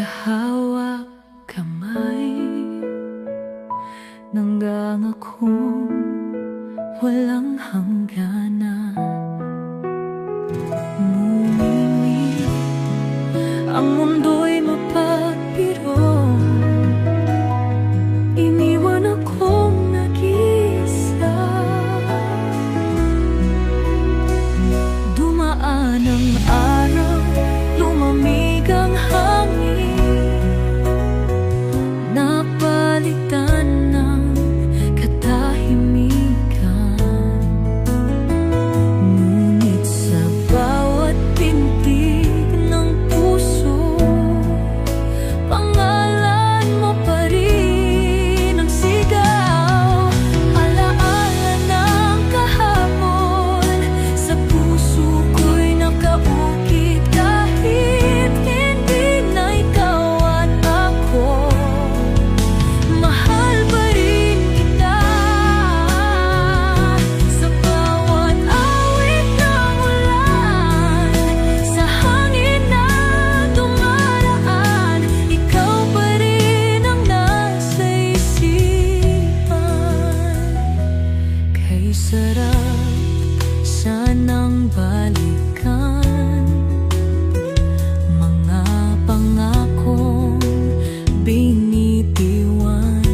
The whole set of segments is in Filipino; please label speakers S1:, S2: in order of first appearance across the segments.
S1: magkahawak kamay, nanggangakong walang hangganan. Ngunit ang mundo'y mapagpiro, iniwan akong nag-iisa. Dumaan ang araw, lumamig ang hangin, napalitan ng katahimikan. Ngunit sa bawat pintig ng puso, pangalan mo pa rin ang sigaw. Alaala ng kahapon, sa puso ko'y nakaukit kahit hindi na ikaw at ako. Mahal pa rin kita. Sa bawat awit ng ulan, sa hangin na dumaraan, ikaw pa rin ang nasa isipan. Kay sarap sanang balikan mga pangakong binitiwan.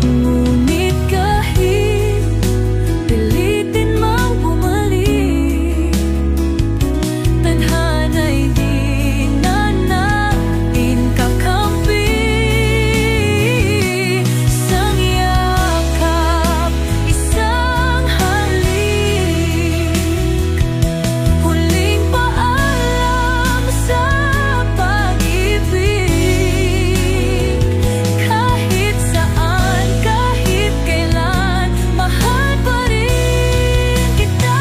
S1: Ngunit kahit pilitin mang bumalik, tadhana'y di na natin kakampi. Isang yakap, isang halik, huling paalam sa pag-ibig. Kahit saan, kahit kailan, mahal pa rin kita.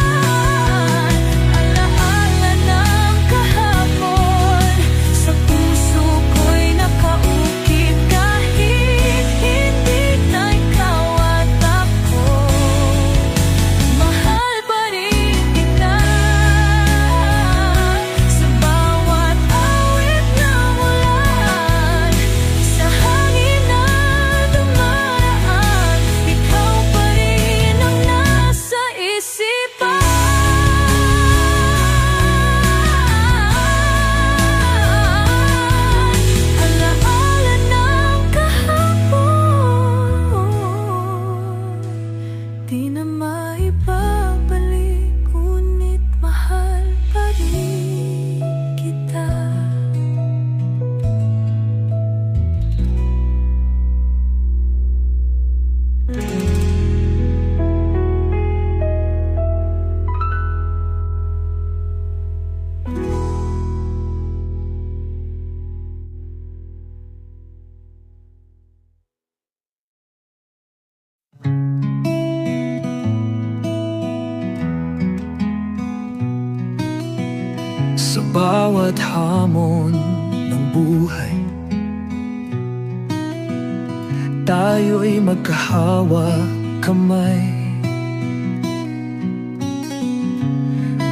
S1: Alaala ng kahapon, sa puso ko'y nakaukit kahit hindi na ikaw at ako. Mahal pa rin kita. Sa bawat awit ng ulan, sa hangin na dumaraan, ikaw pa rin ang nasa isipan. Alaala ng kahapon, di na maibabalik, ngunit mahal pa rin kita.
S2: Sa bawat hamon ng buhay, tayo'y magkahawak kamay.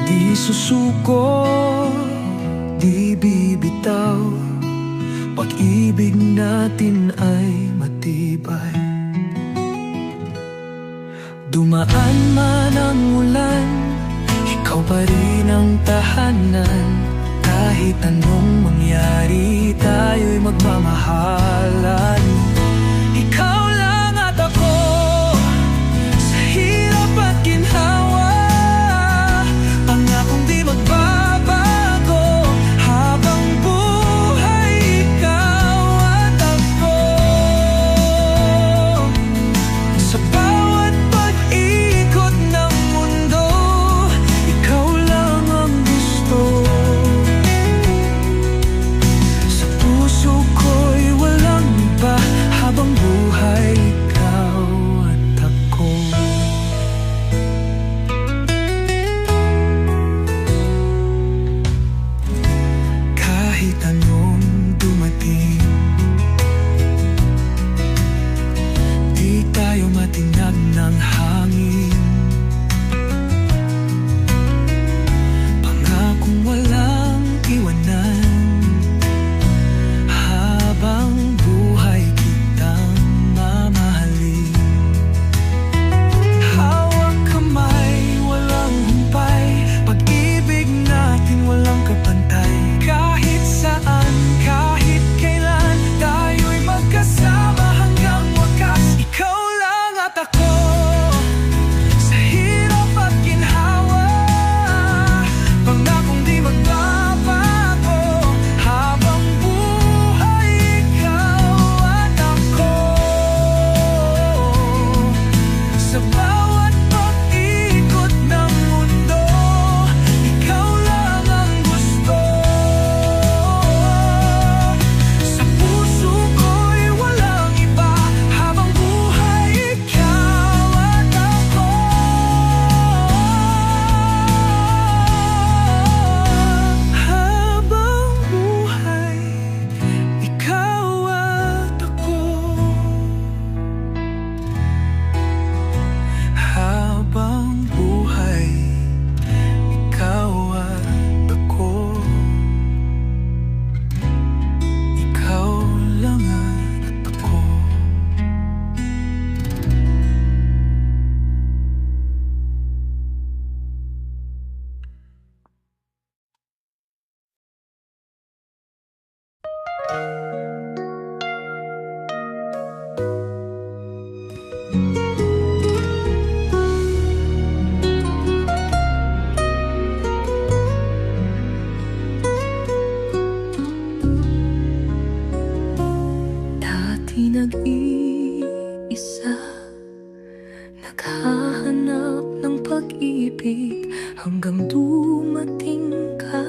S2: Di susuko, di bibitaw, pag-ibig natin ay matibay. Dumaan man ang ulan, ikaw pa rin ang tahanan. Kahit anong mangyari, tayo'y magmamahalan. Ikaw lang at ako, sa hirap at ginhawa, pangakong di magbabago. Habang buhay, ikaw at ako. Sa bawat pag-ikot ng mundo, ikaw lang ang gusto. Sa puso ko'y walang iba.
S1: pag-ibig hanggang dumating ka.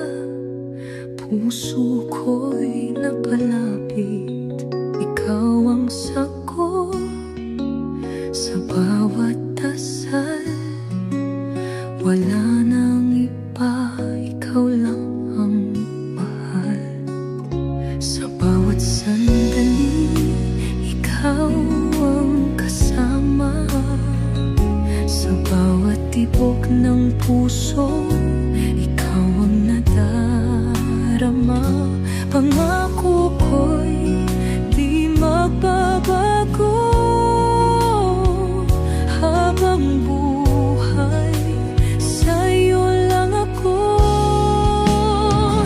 S1: Puso ko'y napalapit, ikaw ang sagot sa bawat dasal. Wala nang iba, ikaw lang ang mahal. Sa bawat sandali, ikaw ang kasama. Sa bawat tibok ng puso, ikaw ang nadarama. Pangako ko'y di magbabago habang buhay. Sa'yo lang ako,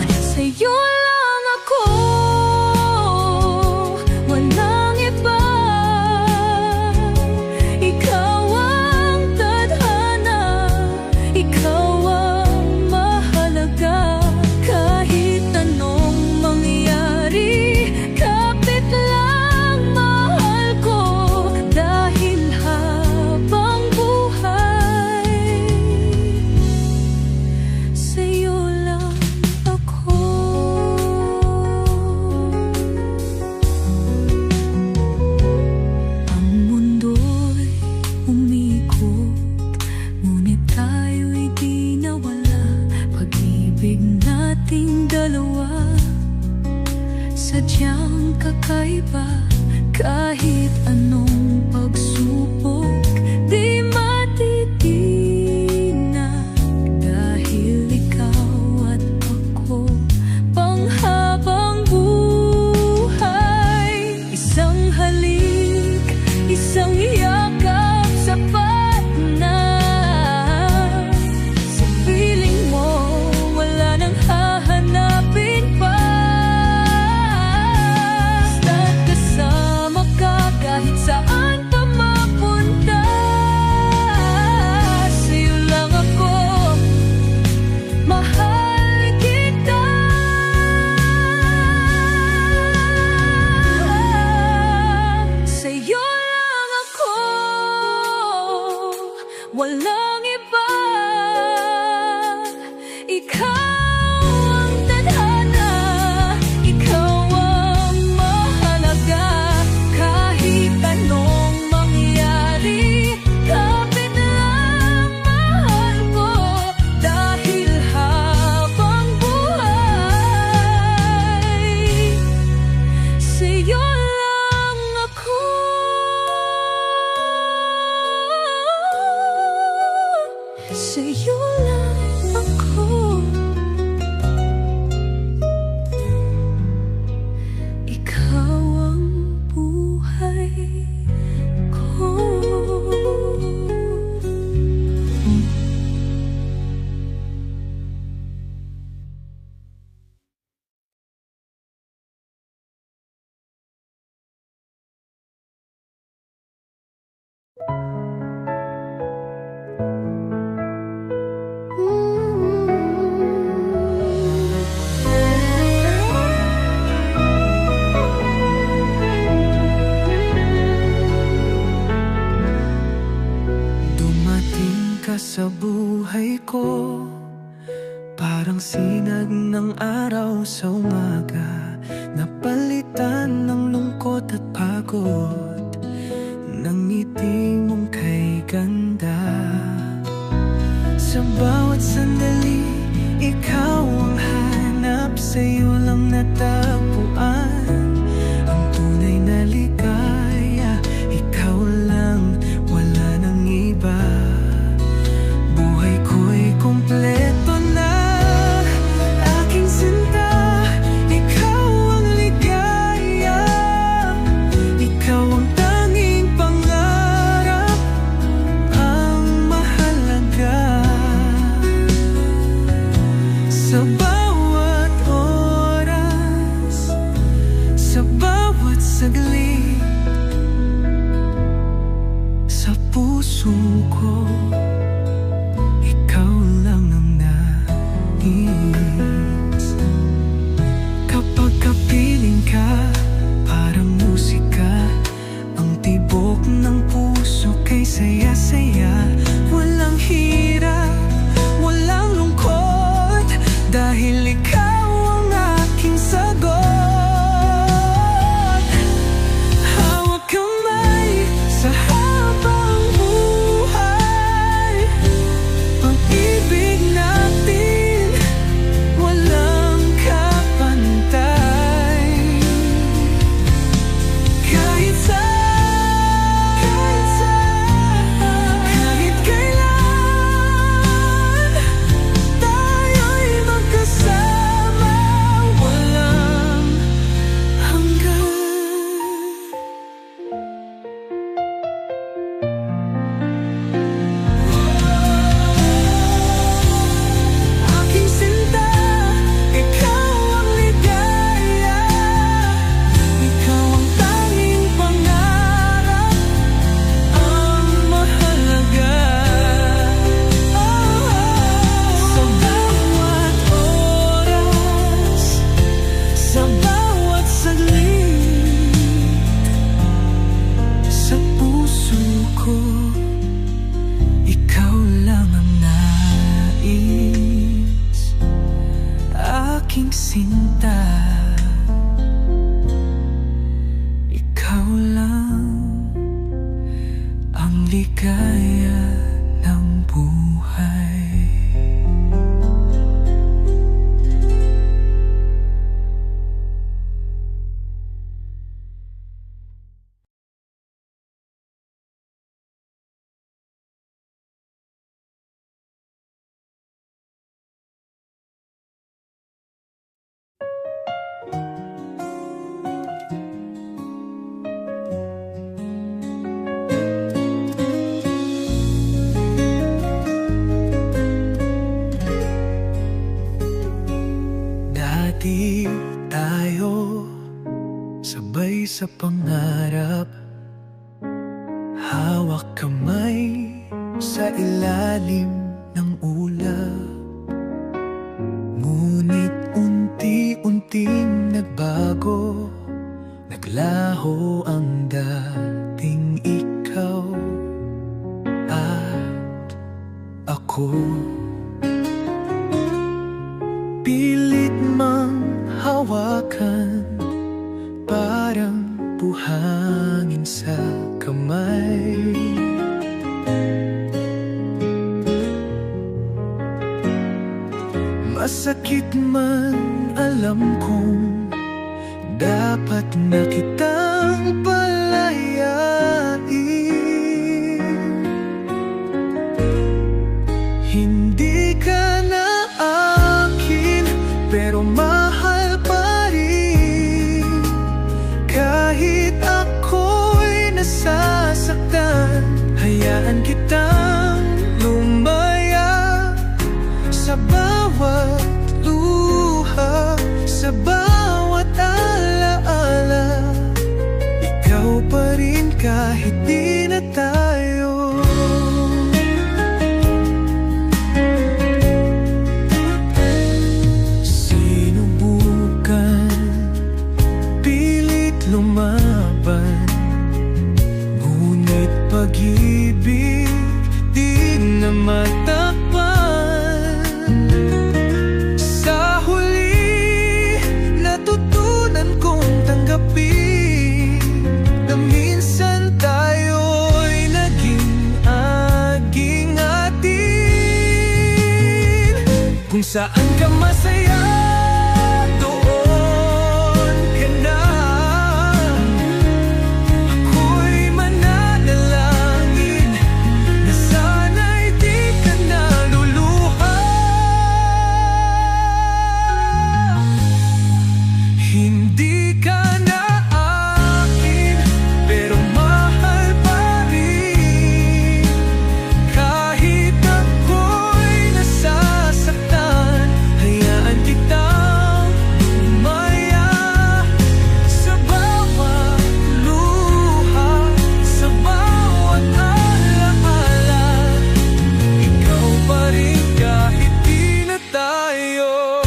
S1: sa'yo lang ako, walang iba. Ikaw ang tadhana, ikaw ang mahalaga. Kahit anong mangyari, kapit lang mahal ko. Dahil habang buhay, sa'yo lang ako. Ang mundo'y umikot, ngunit tayo'y di nawala. Pag-ibig nating dalawa, sadyang kakaiba. Kahit anong pagsubok, di matitinag. Dahil ikaw at ako, panghabang buhay. Isang halik, isang yakap, sapat na. Sa piling mo, wala nang hahanapin pa. Basta't kasama ka, kahit saan pa mapunta. Sa'yo lang ako, mahal kita. Sa'yo lang ako, walang iba. Ikaw ang tadhana, ikaw ang mahalaga. Kahit anong mangyari, kapit lang mahal ko. Dahil habang buhay, sa'yo lang ako. Sa'yo lang ako. Ikaw ang buhay ko.
S2: Dumating ka sa buhay ko, parang sinag ng araw sa umaga. Napalitan ng lungkot at pagod ng ngiti mong kay ganda. Sa bawat sandali, ikaw ang hanap. Sa'yo lang natagpuan ang tunay na ligaya. Ikaw lang, wala nang iba. Buhay ko'y kompleto na, aking sinta. Ikaw ang ligaya, ikaw ang tanging pangarap, ang mahalaga. Sa bawat oras, sinta, ikaw lang ang ligaya ng buhay. Dati tayo sabay sa pangarap, hawak kamay sa ilalim ng ulap. Ngunit unti-unting nagbago, naglaho ang dating ikaw at ako. Pilit mang hawakan, parang buhangin sa kamay. Masakit man, alam kong dapat na kitang palayain. Hindi ka na akin, pero mahal pa rin. Kahit ako'y nasasaktan, hayaan kitang lumaya. Sa bawat luha, sa bawat alaala, ikaw pa rin kahit di na tayo. Lumaban, ngunit pag-ibig di na matakpan. Sa huli, natutunan kong tanggapin na minsan tayo'y naging aging-atin. Kung saan ka masaya, hindi ka na akin, pero mahal pa rin. Kahit ako'y nasasaktan, hayaan kitang umaya. Sa bawat luha, sa bawat alaala, ikaw pa rin kahit di na tayo.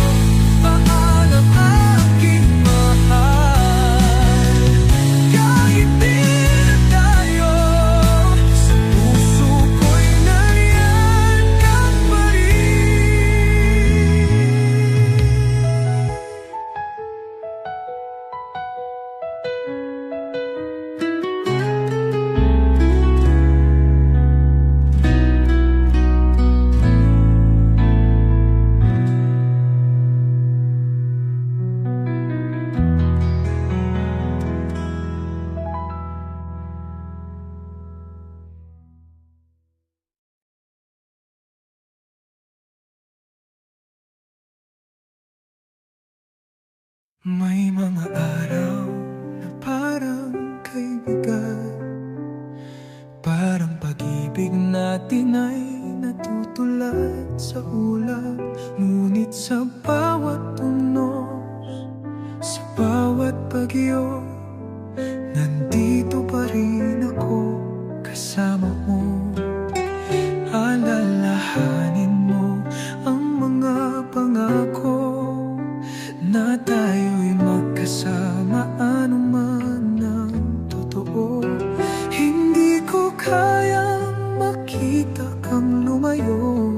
S2: May mga araw na parang kaibigan, parang pag-ibig natin ay natutulad sa ulap. Ngunit sa bawat tunos, sa bawat bagyo, nandito pa rin ako kasama mo. Alalahanin mo ang mga pangako na tayo'y magkasama, anuman ang totoo. Hindi ko kayang makita kang lumayo,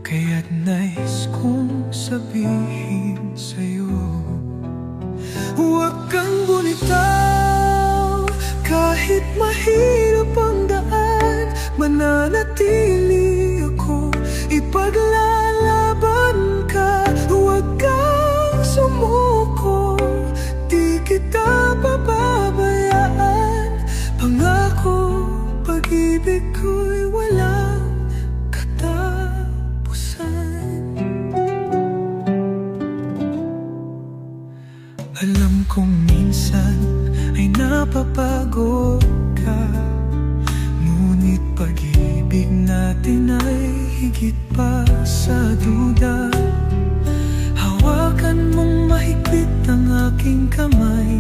S2: kaya't nais kong sabihin Ipaglalaban ka, huwag kang sumuko. Di kita pababayaan. Pangako, pag-ibig ko'y walang katapusan. Alam kong minsan ay napapagod ka, ngunit pag-ibig natin ay higit pa sa duda. Hawakan mong mahigpit ang aking kamay,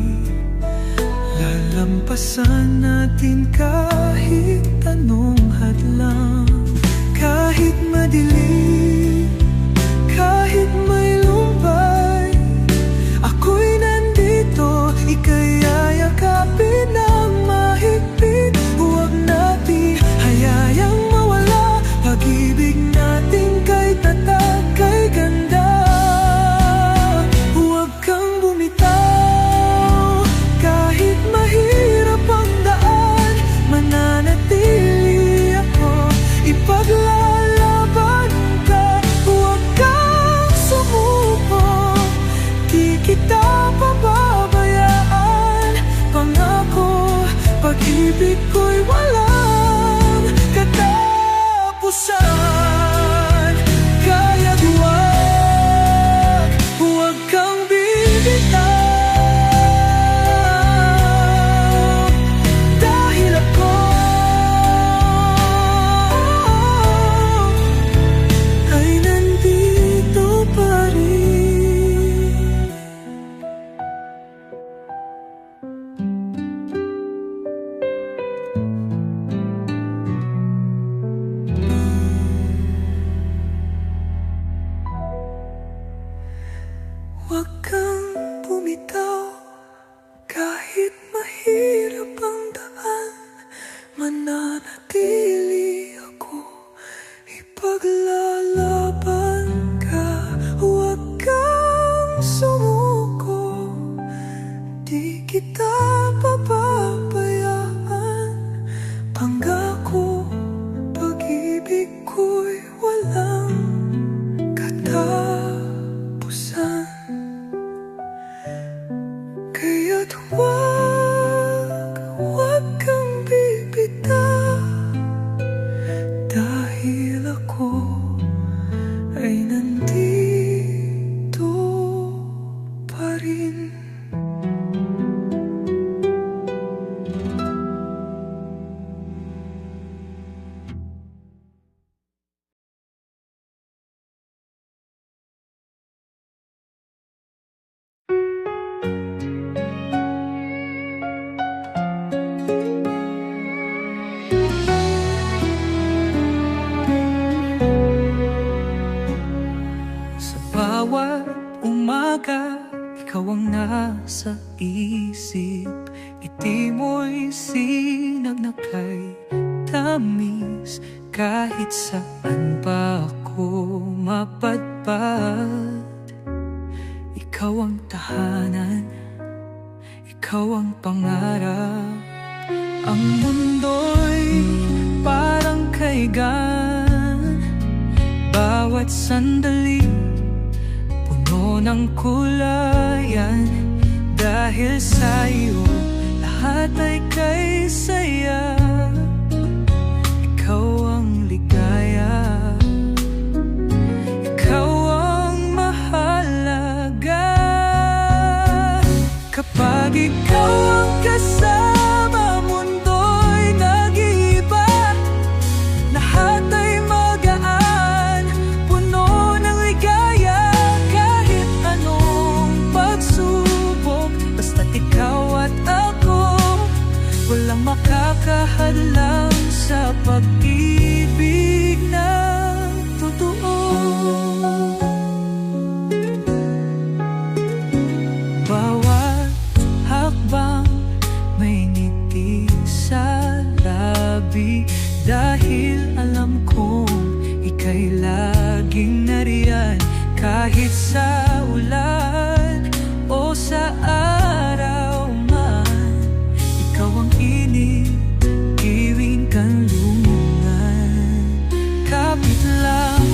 S2: lalampasan natin kahit anong hadlang. Kahit madilim, kahit may lumbay, ako'y nandito, ika'y yayakapin ng mahigpit. Huwag natin hayayang mawala, pag-ibig natin kay tatag, kay ganda. Huwag kang bumitaw, kahit mahirap ang daan, mananatili ako, ipaglalaban ka. Huwag kang sumuko, di kita pababayaan. Pangako, pag-ibig ko'y walang katapusan. Kaya't huwag kang bibitaw, dahil ako ay nandito pa rin. Huwag kang bumitaw, kahit mahirap ang daan, mananatili ako, ipaglalaban ka. Huwag kang sumuko, di kita pababayaan. Pangako, pag-ibig ko'y walang katapusan. Kaya't huwag kang bibitaw, dahil ako ay nandito pa rin. Sa bawat umaga, ikaw ang nasa isip. Ngiti mo'y sinagnakay, tamis, kahit saan pa ako mapadpad. Ikaw ang tahanan, ikaw ang pangarap. Ang mundo'y parang kaigan, bawat sandali puno ng kulayan. Dahil sa'yo lahat ay kay saya, ikaw ang ligaya, ikaw ang mahalaga. Kapag ikaw ang kasama, mundo'y nag-iiba. Lahat ay magaan, puno ng ligaya. Kahit anong pagsubok, basta't ikaw at ako, walang makakahadlang sa pag-ibig na totoo. Bawat hakbang may ngiti sa labi, dahil alam kong ika'y laging nariyan. Kahit sa ulan o sa araw man, ikaw ang init, iwing kanlungan. Kapit lang,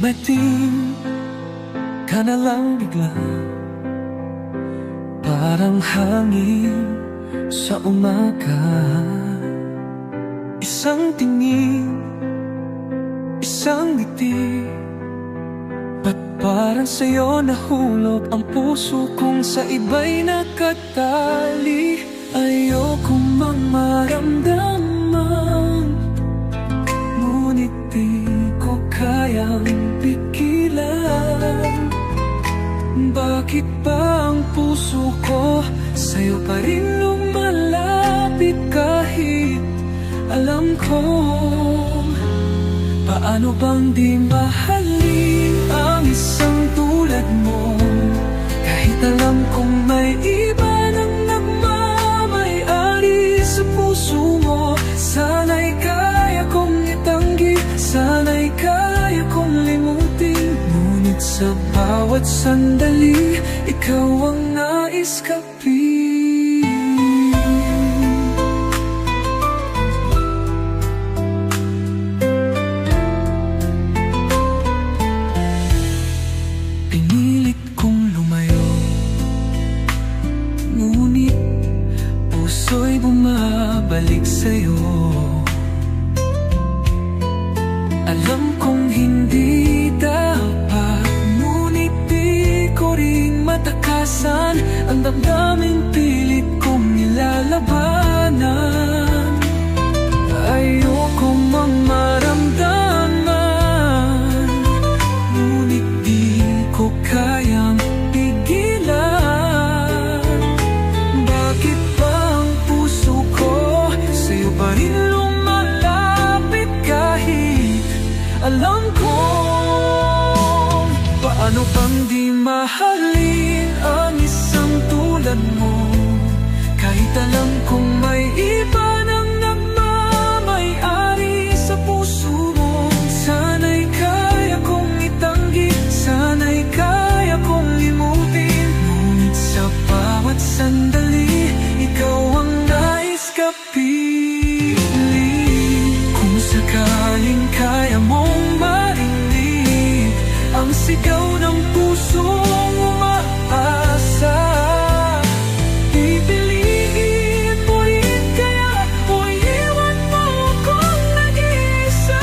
S2: Dumating ka na lang bigla, parang hangin sa umaga. Isang tingin, isang ngiti, ba't parang sa'yo nahulog ang puso kong sa iba'y nakatali? Ayokong maramdaman, ngunit di ko kayang pigilan. Bakit ba ang puso ko sa'yo pa rin lumalapit kahit alam ko paano bang di mahalin ang isang tulad mo? Kahit alam kong may iba nang nagmamay-ari sa puso mo. Sana'y kaya kong itanggi, sana'y kaya kong limutin, ngunit sa bawat sandali, ikaw ang nais kapin. Pinilit kong lumayo, ngunit puso'y bumabalik sa'yo. Alam kong hindi dapat, ngunit di ko rin matakasan ang damdaming pilit kong nilalabanan. Ayokong maramdaman, ngunit di ko kayang pigilan. Bakit ba ang puso ko sa'yo pa rin lumalapit kahit alam ko paano bang di mahalin ang isang tulad mo? Kahit alam kong may iba nang nagmamay-ari sa puso mo. Sana'y kaya kong itanggi, sana'y kaya kong limutin, ngunit sa bawat sandali, ikaw ang nais kapiling. Kung sakaling kaya mong marinig ang sigaw ng pusong umaasa, pipiliin mo rin kaya o iwan mo akong nag-iisa?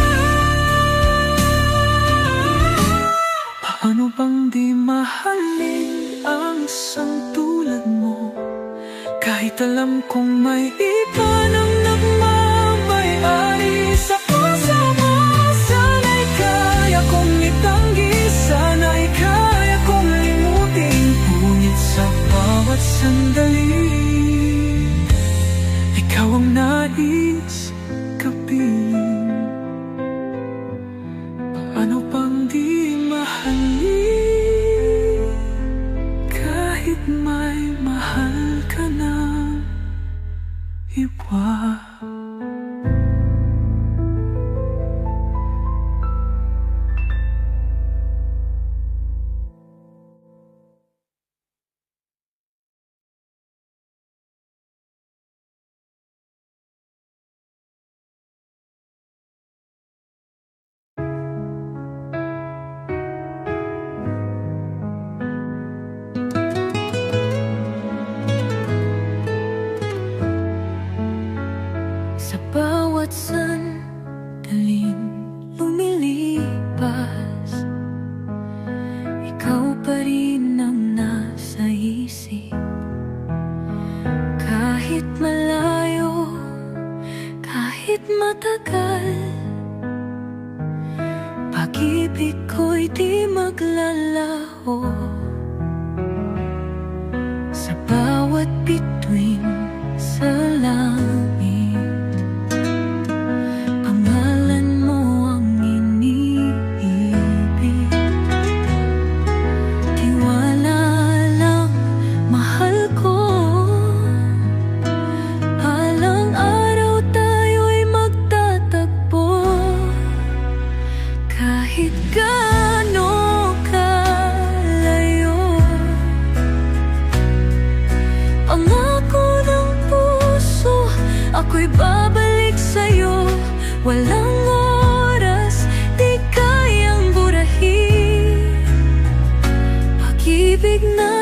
S2: Paano bang di mahalin ang isang tulad mo? Kahit alam kong may iba nang nagmamay-ari sa puso mo. Sana'y kaya kong itanggi, sana'y kaya kong limutin, ngunit sa bawat sandali, ikaw ang nais kapiling. Paano bang di mahalin kahit may mahal ka na iba? Sa bawat sandaling lumilipas, ikaw pa rin ang nasa isip. Kahit malayo, kahit matagal, pag-ibig ko'y di maglalaho. Sa bawat bituin sa langit, pangalan mo ang iniibig. Tiwala lang, mahal ko, balang araw tayo'y magtatagpo. Kahit gaano kalayo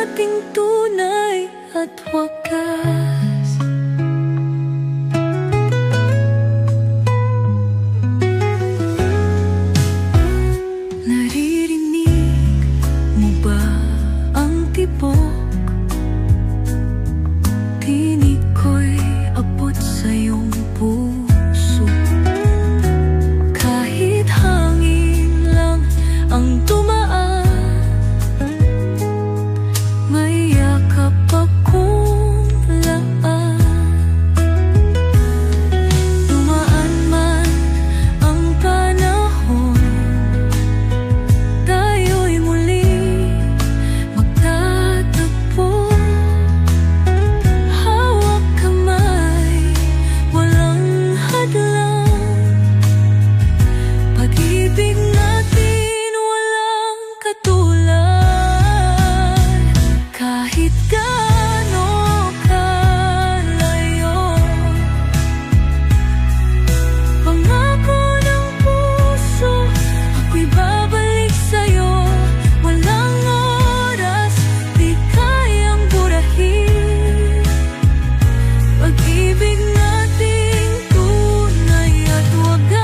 S1: ating tunay at wakas. Naririnig mo ba ang tibok? Tinig ko'y abot sa iyong puso. Kahit hangin lang ang dumaan, may yakap akong laan. Dumaan man ang panahon, tayo'y muli magtatagpo. Hawak kamay, walang hadlang. Pag-ibig natin walang katulad. Kahit gaano kalayo, pangako ng puso, ako'y babalik sa'yo. Walang oras, di kayang burahin. Pag-ibig nating tunay at wagas.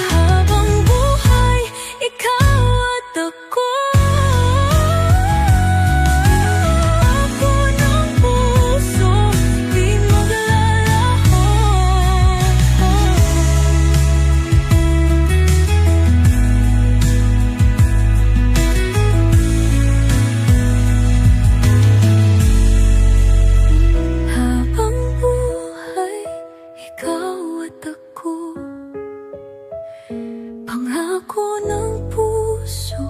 S1: Habang buhay, ikaw at ako. Ako ng puso, di maglalaho. Habang buhay, ikaw at ako. Pangako ng puso,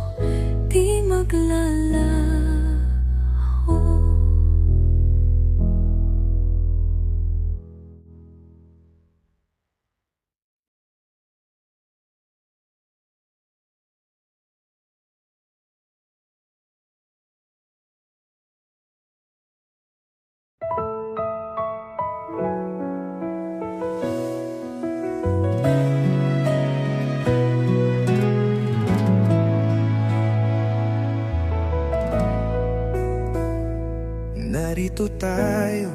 S1: di maglalaho.
S2: Narito tayo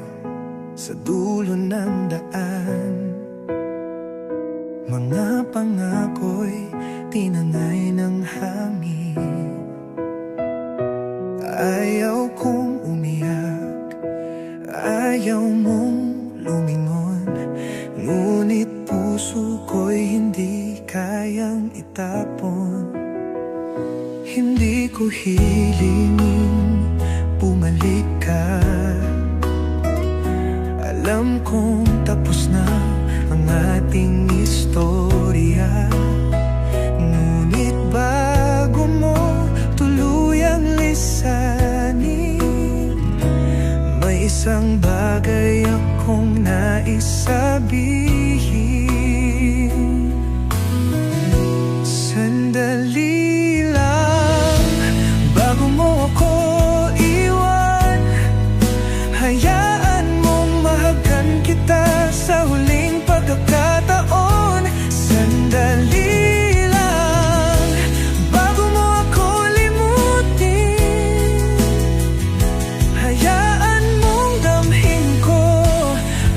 S2: sa dulo ng daan. Mga pangako'y tinangay ng hangin. Ayaw kong umiyak, ayaw mong lumingon, ngunit puso ko'y hindi kayang itapon. Hindi ko hilingin bumalik ka. Alam kong tapos na ang ating istorya, ngunit bago mo tuluyang lisanin, may isang bagay akong nais sabihin. Sandali lang bago mo ako hayaan mong mahagan kita sa huling pagkakataon. Sandali lang bago mo ako limutin. Hayaan mong damhin ko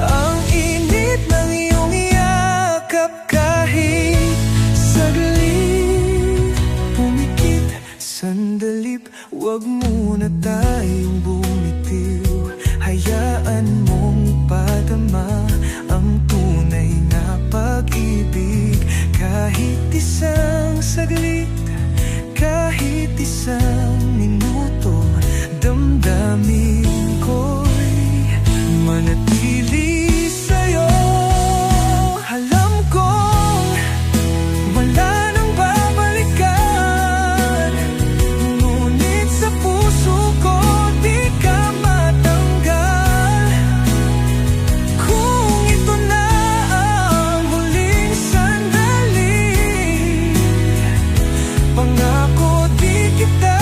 S2: ang init ng iyong yakap. Kahit saglit pumikit, sandalip, huwag muna tayong bumitiw. Hayaan mong padama ang tunay na pag-ibig. Kahit isang saglit, kahit isang minuto, damdamin ko'y manatili sa'yo. Alam kong wala nang babalikan, ngunit sa puso ko di ka matanggal. Kung ito na ang huling sandali, pangako di kita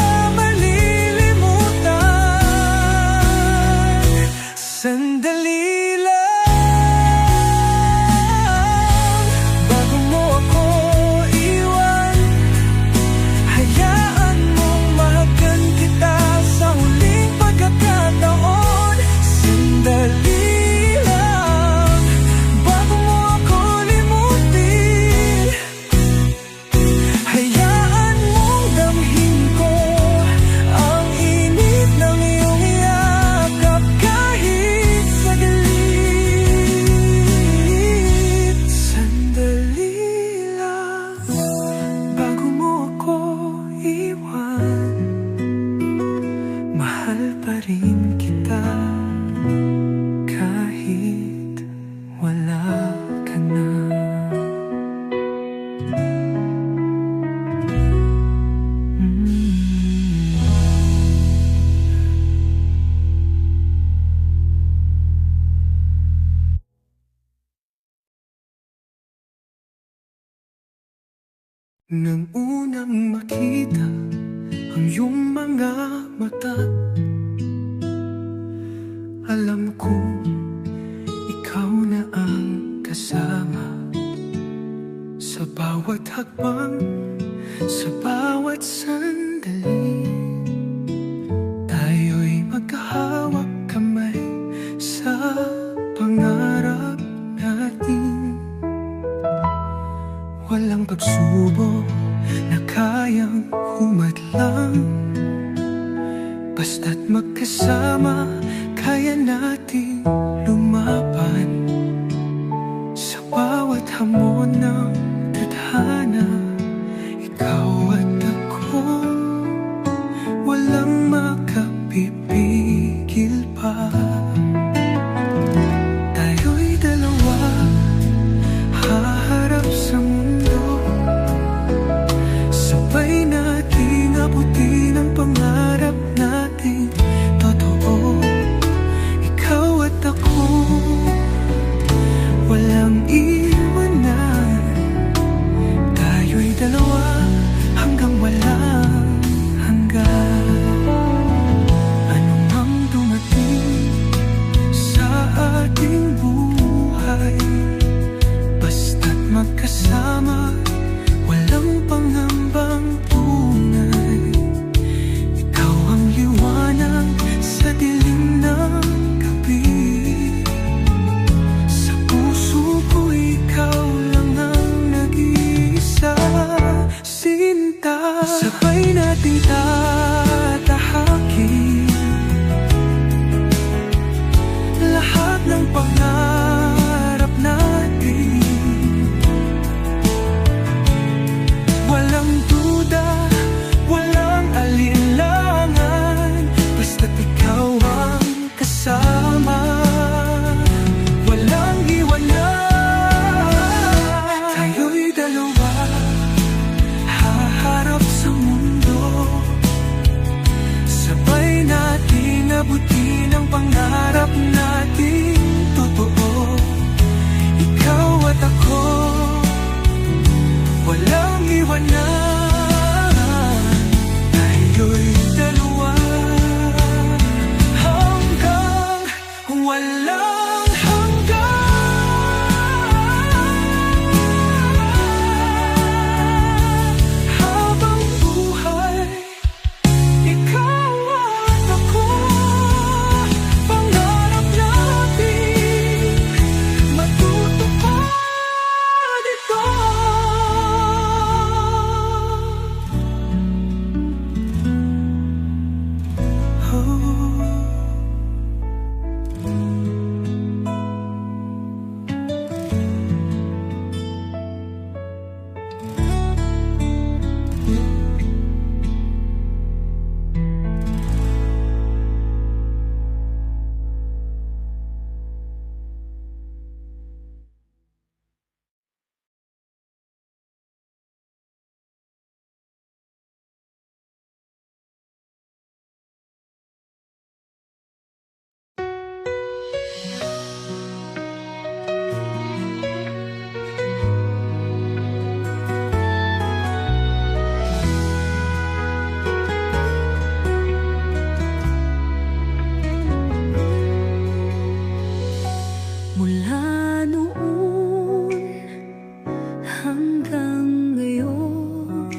S2: Nang unang makita ang iyong mga mata, alam kong ikaw na ang kasama sa bawat hakbang, sa bawat sandali. Tayo'y magkahawak kamay sa pangarap natin. Walang pagsubok na kayang humadlang, basta't magkasama kaya nating lumaban sa bawat hamon ng tadhana. Ikaw at ako, walang makapipigil pa. Tayo'y dalawa, haharap sa mundo, sabay nating abutin ang pangarap natin. Totoo, ikaw at ako, walang iwanan. Tayo'y dalawa hanggang walang hanggan. Ano mang dumating sa ating buhay, basta't magkasama, walang pangambang tunay. Ikaw ang liwanag sa dilim ng gabi. Sa puso ko ikaw lang ang nag-iisa. Sinta, sabay nating tatahakin lahat ng pangarap natin. Walang duda, walang alinlangan, basta't ikaw ang kasama, walang iwanan. Tayo'y dalawa, haharap sa mundo, sabay nating abutin ang pangarap nating. Totoo, ikaw at ako, walang iwanan. Tayo'y dalawa hanggang walang hanggan. Habang buhay, ikaw at ako, pangarap natin matutupad ito. Mula noon hanggang ngayon,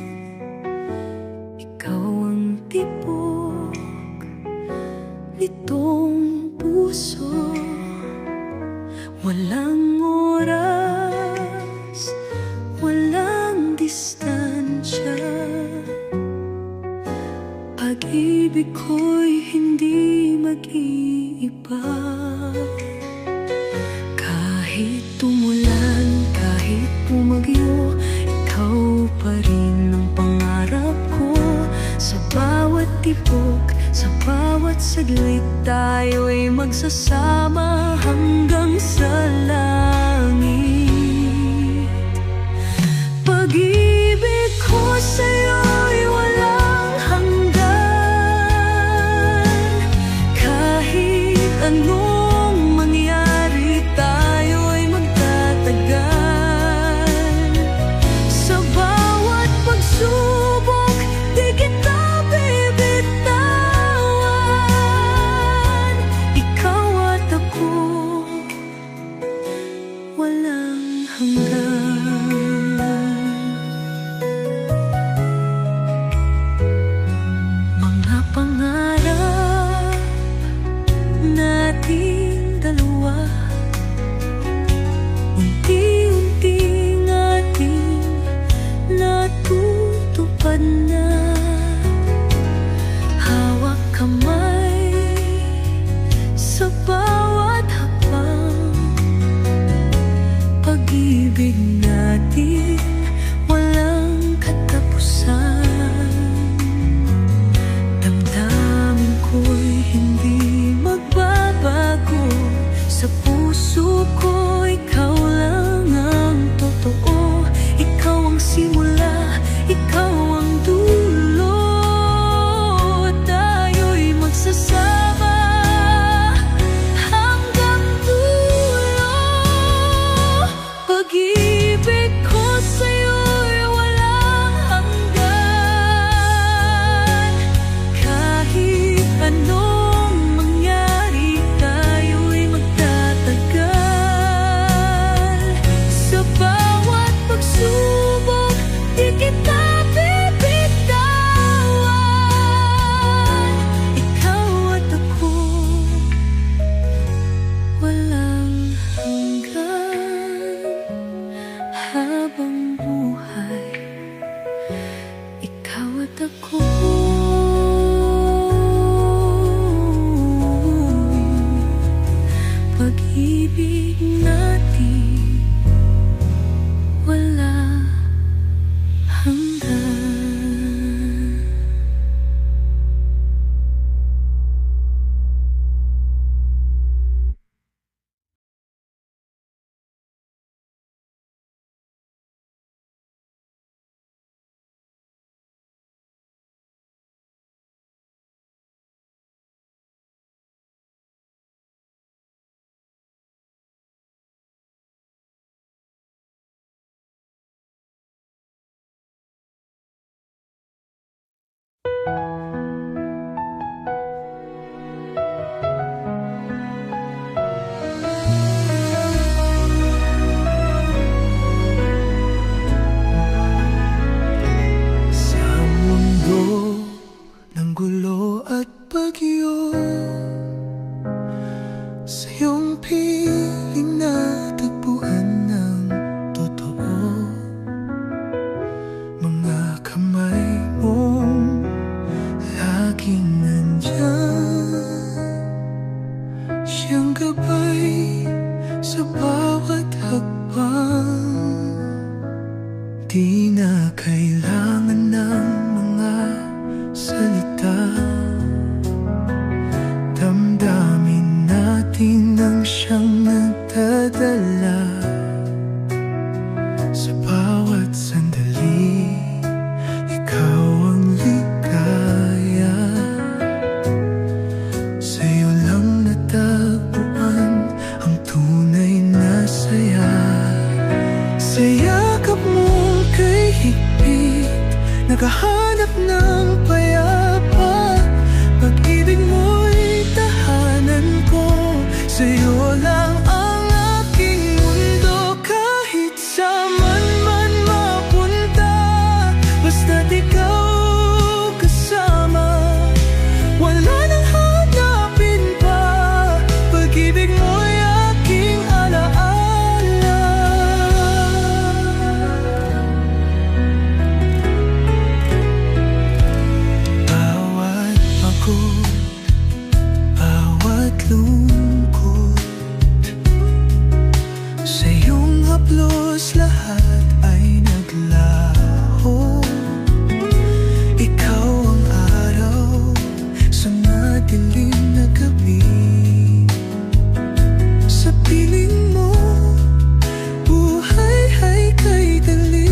S2: ikaw ang tibok nitong puso. Walang oras, walang distansya, pag-ibig ko'y hindi mag-iiba. Kahit tumulan, kahit bumagyo, ikaw pa rin ang pangarap ko. Sa bawat tibok, sa bawat saglit, tayo'y magsasama hanggang sa langit. Pag-ibig ko sa'yo'y walang hanggan. Kahit anong mangyari, tayo'y magtatagal. Sa bawat muling natagpuan ng totoo. Mga kamay mong laging nandyan, siyang gabay sa bawat hakbang. Di na kailangan ng mga salita, damdamin natin ang siyang nagdadala. Sa bawat sandali, ikaw ang ligaya. Sa'yo lang natagpuan ang tunay na saya. Sa yakap mong kay higpit, naghahanap ng payapa. Pag-ibig mo'y tahanan ko, sa'yo lang ang aking mundo. Kahit saan man mapunta, basta't ikaw kasama, wala nang hanapin pa. Pag-ibig mo'y aking alaala. Bawat pagod, bawat lungkot, sa iyong haplos lahat ay naglaho. Ikaw ang araw sa madilim na gabi. Sa piling mo, buhay ay kay dali.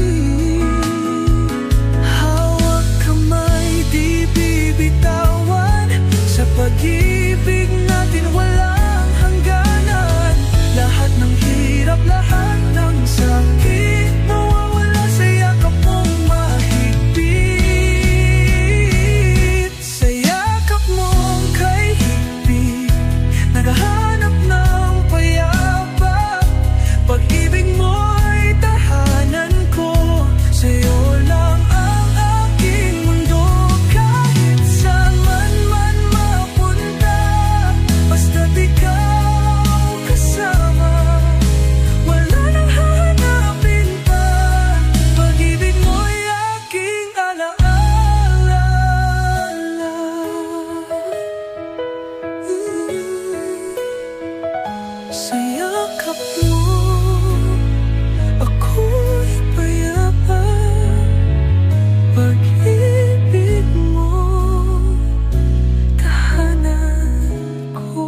S2: Hawak kamay, di bibitawan. Sa pag-ibig natin walang hangganan. Lahat ng hirap, lahat ng sakit, mawawala sa yakap mong mahigpit. Sa yakap mong kay higpit, naghahanap ng payapa. Pag-ibig mo'y tahanan ko, sa'yo lang ang aking mundo. Kahit saan man mapunta, basta't ikaw kasama, wala nang hanapin pa. Pag-ibig mo'y aking alaala. Sa yakap mo, ako'y payapa. Pag-ibig mo, tahanan ko.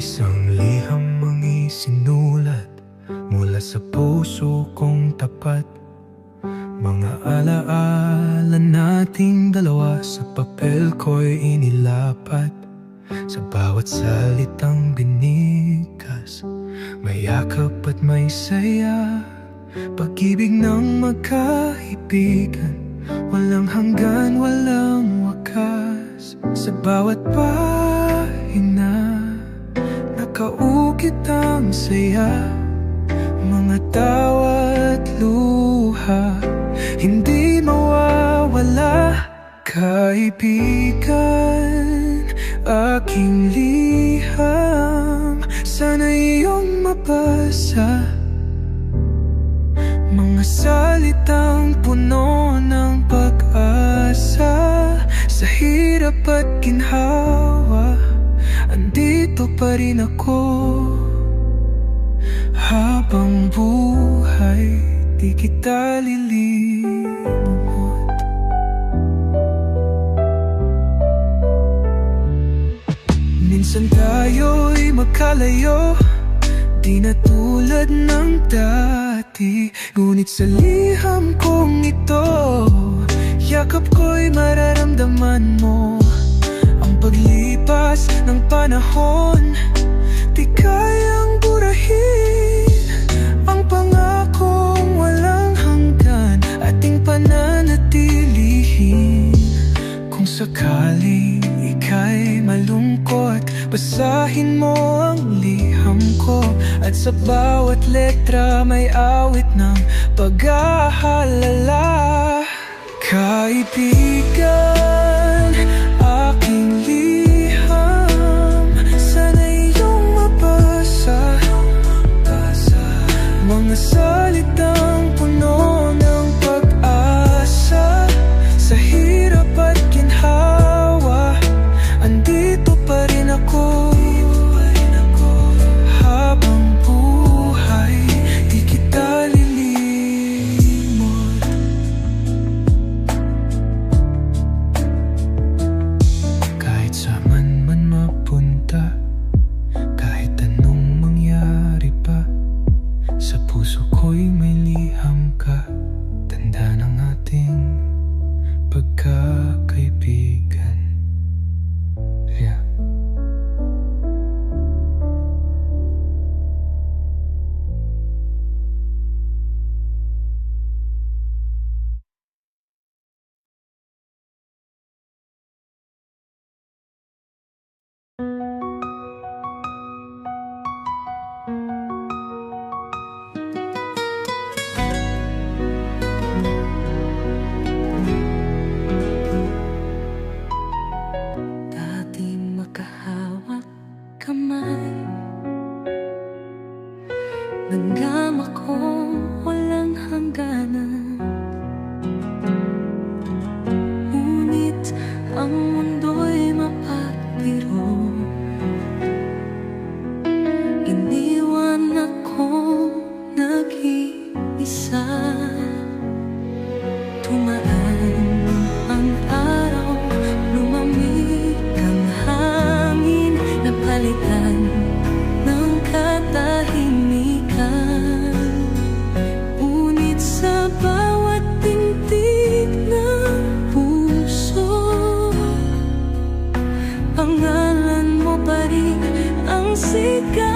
S2: Isang liham ang isinulat mula sa puso kong tapat. Mga alaala nating dalawa sa papel ko'y inilapat. Sa bawat salitang binikas, may yakap at may saya. Pag-ibig ng magkaibigan, walang hanggan, walang wakas. Sa bawat pahina, nakaukit ang saya. Mga tawa't luha, hindi mawawala. Kaibigan, aking liham, sana iyong mabasa. Mga salitang puno ng pag-asa. Sa hirap at ginhawa, andito pa rin ako. Habang buhay, di kita lilimot. Minsan tayo'y magkalayo, di na tulad ng dati. Ngunit sa liham kong ito, yakap ko'y mararamdaman mo. Ang paglipas ng panahon, di kayang burahin ang pangakong walang hanggan, ating pananatilihin. Kung sakaling ika'y malungkot, basahin mo ang liham ko, at sa bawat letra may awit ng pag-aalala. Kaibigan, aking liham, sana iyong mabasa, mga salitang puno ng pag-asa. Sa hirap at ginhawa, andito pa rin ako. Habang buhay, di kita lilimot. Kahit saan man mapunta, kahit anong mangyari pa, sa puso ko'y may liham ka. Tanda ng ating pagkakaibigan. Yeah.
S1: Dati makahawak kamay, nanggama ko walang hangganan. Ngunit ang mundo'y mapapiro, iniwan ako nag-iisa. Tumaan ang araw, lumamig ang hangin, napalitan ng katahimikan. Ngunit sa bawat tintig ng puso, pangalan mo pa rin ang sigaw.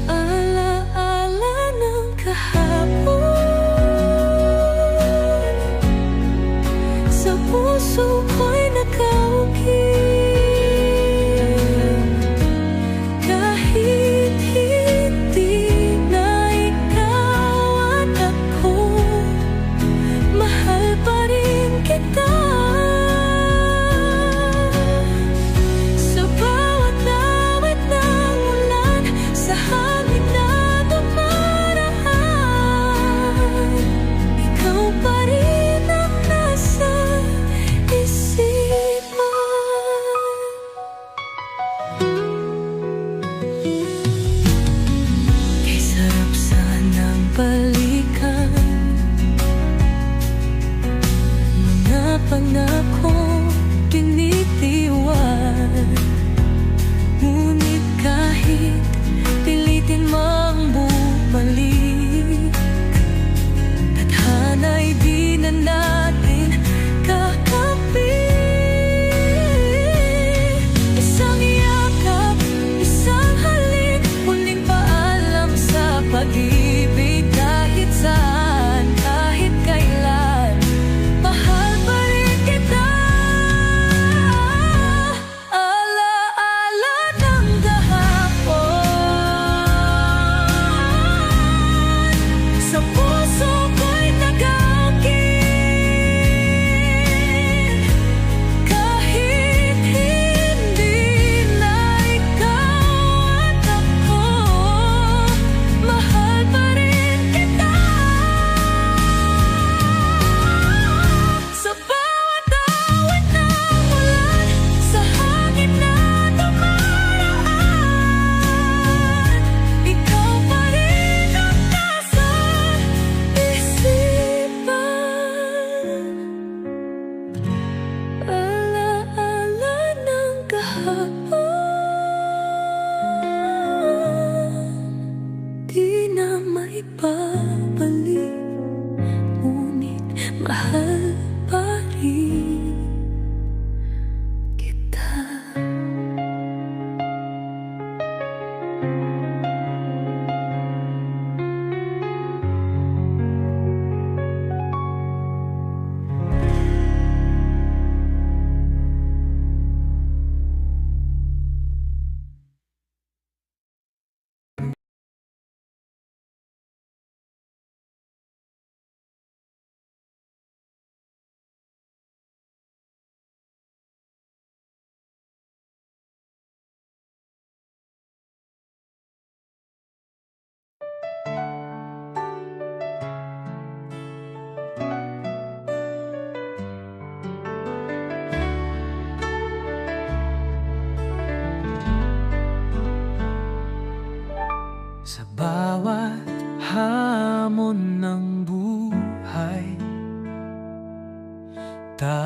S1: Ala-ala ng kahapon, sa puso ko'y nakaukit. Kahit hindi na ikaw at ako, mahal pa rin kita. Sa bawat awit ng ulan, sa hangin na dumaraan, ikaw pa rin ang nasa isipan. Kay sarap sanang balikan mga pangakong binitiwan. Ngunit kahit pilitin mang bumalik, tadhana'y di na natin kakampi. Isang yakap, isang halik, muling paalam sa pag-ibig. Kahit saan, kahit kailan, mahal pa rin kita.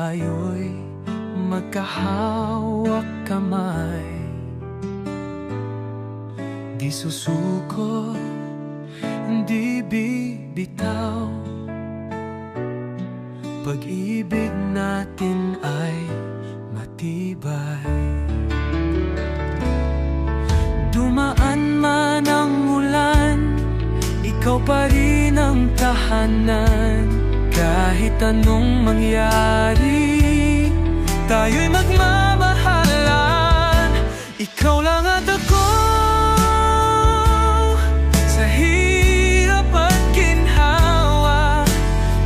S2: tayo'y magkahawak kamay. Di susuko, di bibitaw. Pag-ibig natin ay matibay. Dumaan man ang ulan, ikaw pa rin ang tahanan. Kahit anong mangyari, tayo'y magmamahalan. Ikaw lang at ako, sa hirap at ginhawa.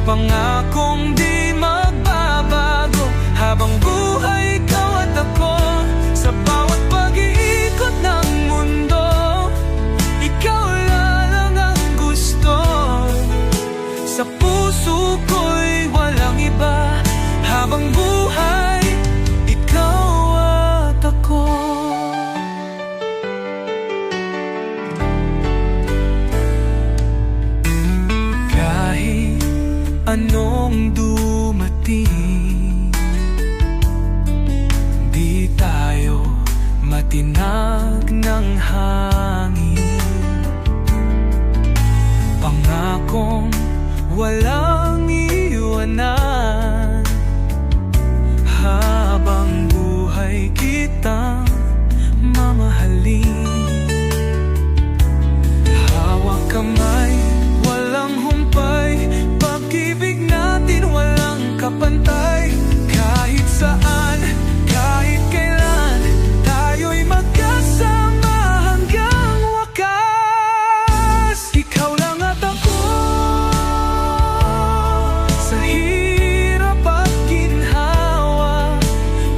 S2: Pangakong di magbabago, habang buhay ikaw at ako. Sa bawat pag-iikot ng mundo, ikaw lang ang gusto. Sa puso ko'y walang iba, habang buhay ikaw at ako. Kahit anong dumating, di tayo matinag ng hangin. Pangakong walang iwanan, habang buhay kitang mamahalin. Hawak kamay, walang humpay, pag-ibig natin walang kapantay. Kahit saan, kahit kailan, tayo'y magkasama hanggang wakas. Ikaw lang at ako, sa hirap at ginhawa.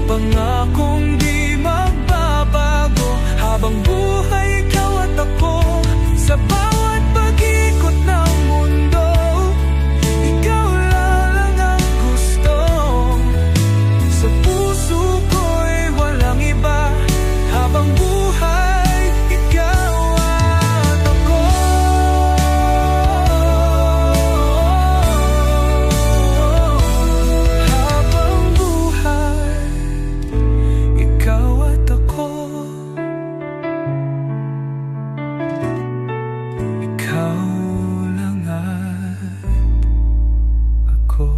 S2: Pangakong di magbabago, habang buhay ikaw at ako. Sa bawat pag-ikot ng mundo, ikaw lang ang gusto. Sa puso ko'y walang iba, habang buhay ikaw at ako. Habang buhay ikaw at ako. Ikaw lang at ako.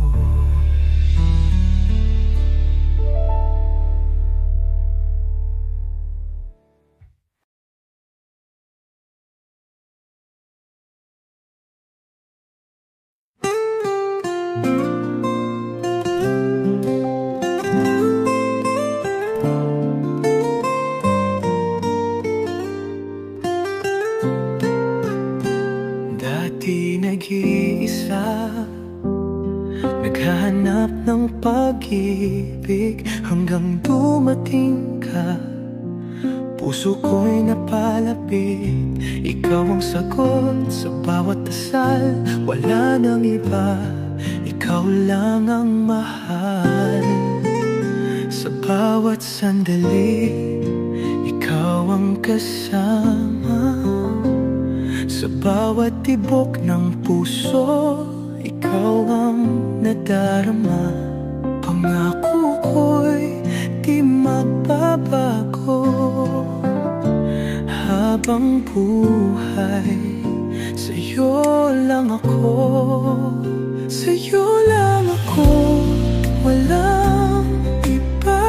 S2: Dati nag-iisa, naghahanap ng pag-ibig, hanggang dumating ka. Puso ko'y napalapit, ikaw ang sagot sa bawat dasal. Wala nang iba, ikaw lang ang mahal. Sa bawat sandali, ikaw ang kasama. Sa bawat tibok ng puso, ikaw ang nadarama. Pangako ko'y di magbabago, habang buhay sa'yo lang ako. Sa'yo lang ako, walang iba.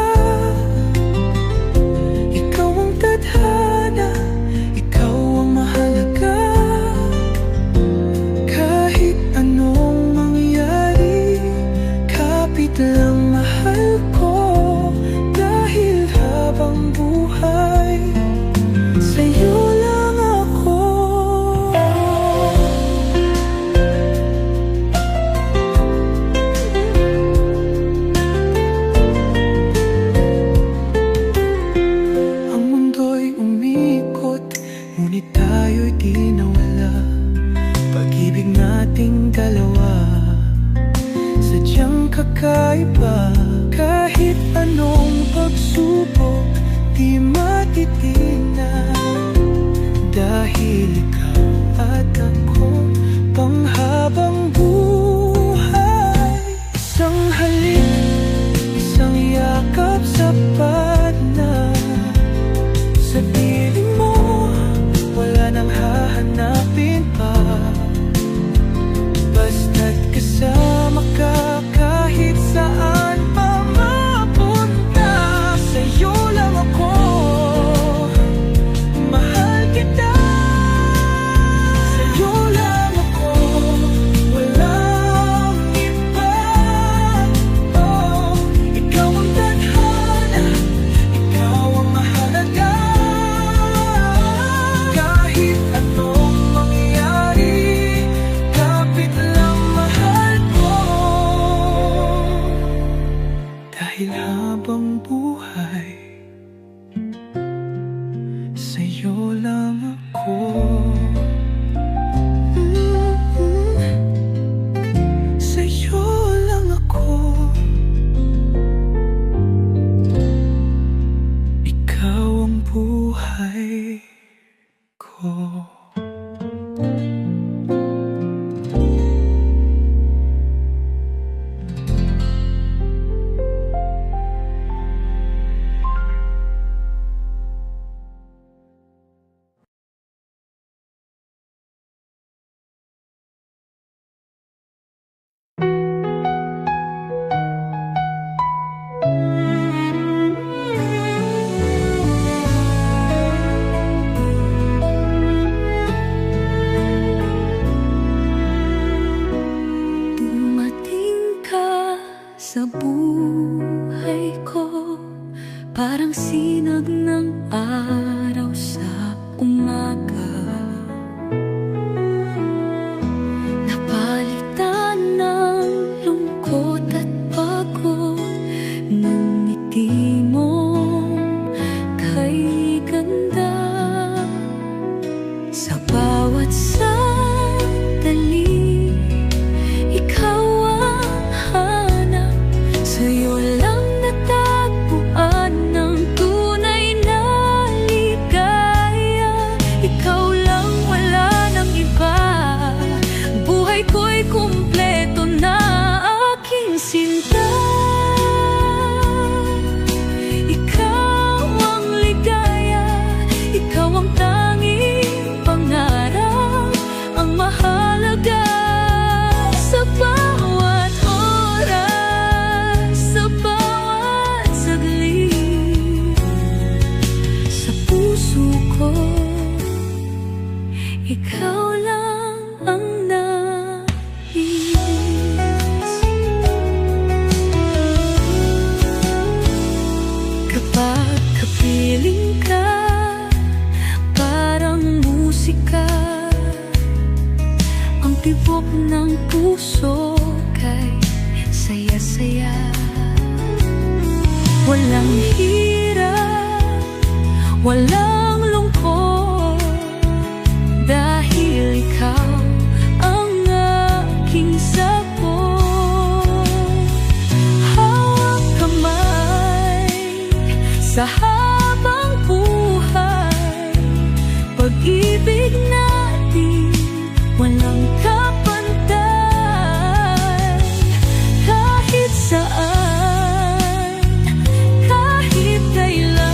S2: Ikaw ang tadhana, ikaw ang mahalaga. Kahit anong mangyari, kapit lang mahal ko. Dahil habang buhay, sa'yo lang ako. sapat na. Sa piling mo, wala nang hahanapin pa. Basta't kasama ka, kahit saan pa mapunta. Sa'yo lang ako, mahal kita. Sa'yo lang ako, walang iba. Oh, ikaw ang tadhana, ikaw ang mahalaga. Kahit anong mangyari, kapit lang mahal ko. Dahil habang buhay, sa'yo lang ako. Sa'yo lang ako. Ikaw ang buhay ko.
S1: Dumating ka sa buhay ko, parang sinag ng araw sa umaga. Napalitan ng lungkot at pagod ng ngiti mong kay ganda. Sa bawat sandali, ikaw ang hanap. Sa'yo lang natagpuan ng tunay na ligaya. Ikaw lang, wala nang iba. Buhay ko'y kumpleto na, aking sinta. Ikaw ang ligaya, ikaw ang tanging pangarap, ang mahalaga. Sa bawat oras, sa bawat saglit, sa puso ko, ikaw lang ang nais. Kapag kapiling ka, parang musika, ang tibok ng puso kay saya-saya. Walang hirap, walang lungkot, dahil ikaw ang aking sagot. Hawak kamay sa habang buhay, pag-ibig natin walang kapantay. Kahit saan, kahit kailan,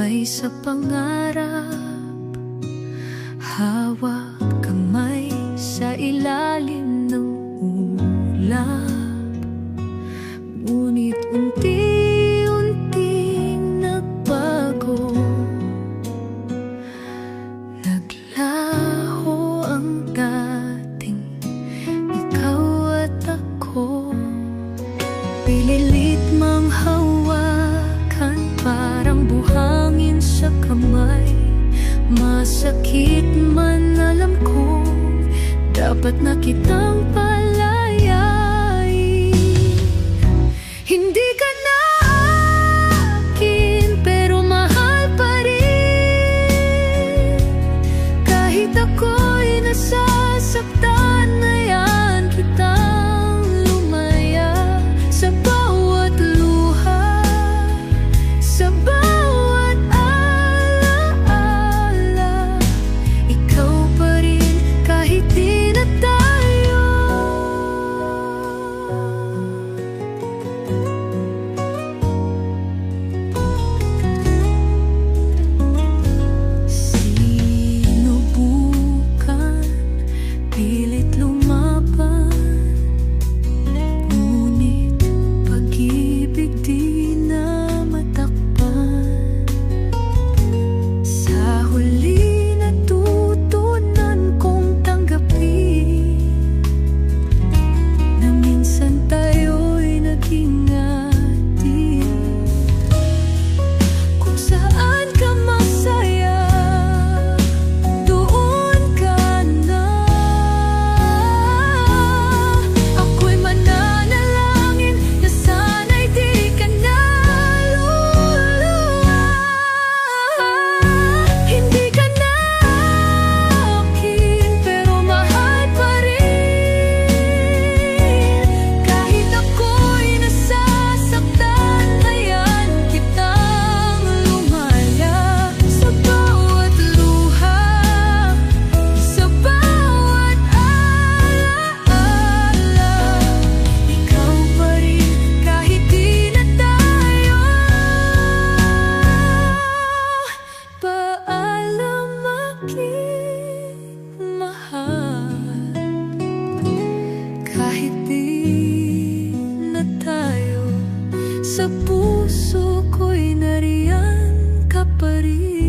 S1: Gabay sa pangarap, hawak kamay sa ilalim ng ulap. Ngunit unti-unting nagbago, naglaho ang dating ikaw at ako. Pinilit mang hawakan, parang buhangin sa kamay. Masakit man, alam ko, dapat na kitang palayain. Hindi ka na akin, pero mahal pa rin. Kahit ako'y nasasaktan, hayaan kitang lumaya. Sa bawat luha, sa bawat alaala, ikaw pa rin kahit di na tayo. Sinubukan, pilit lumaban, ngunit pag-ibig di na matakpan. Sa huli natutunan kong tanggapin na minsan tayo'y naging atin. Kung saan ka masaya, doon ka na. Ako'y mananalangin na sana'y di ka na luluha. Hindi ka na akin, pero mahal pa rin. Kahit ako'y nasasaktan, hayaan kitang lumaya. Sa bawat luha, sa bawat alaala, ikaw pa rin kahit di na tayo. Paalam aking mahal, kahit di na tayo. Sa puso ko'y nariyan ka pa rin.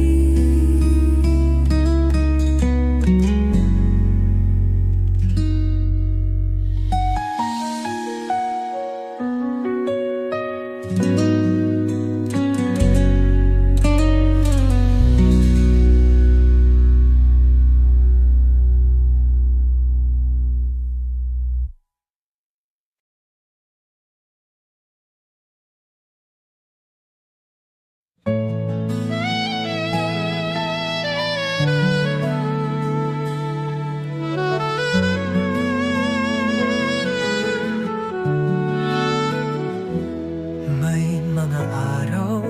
S1: May mga araw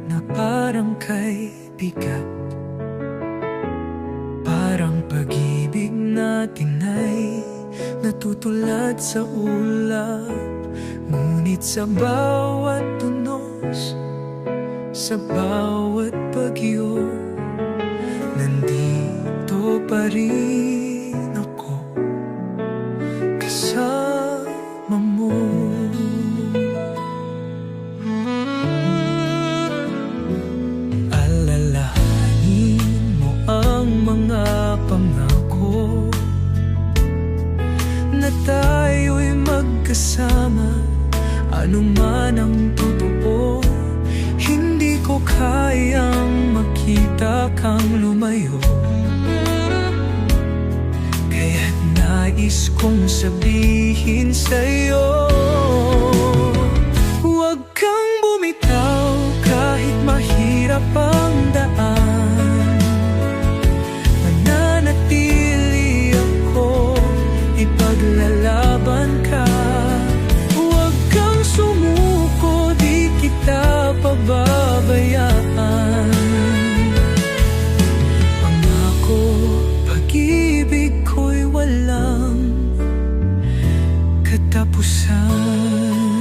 S1: na parang kay bigat, parang pag-ibig natin ay natutulad sa ulap. Ngunit sa bawat tunos, sa bawat bagyo, nandito pa rin ako kasama mo. Alalahanin mo ang mga pangako na tayo'y magkasama. Ano man ang totoo, hindi ko kayang makita kang lumayo. Kaya't nais kong sabihin sa'yo, huwag kang bumitaw kahit mahirap ang daan. Mananatili ako, ipaglalaban ka. Huwag kang sumuko, di kita pababayaan. Pangako, pag-ibig ko'y walang katapusan.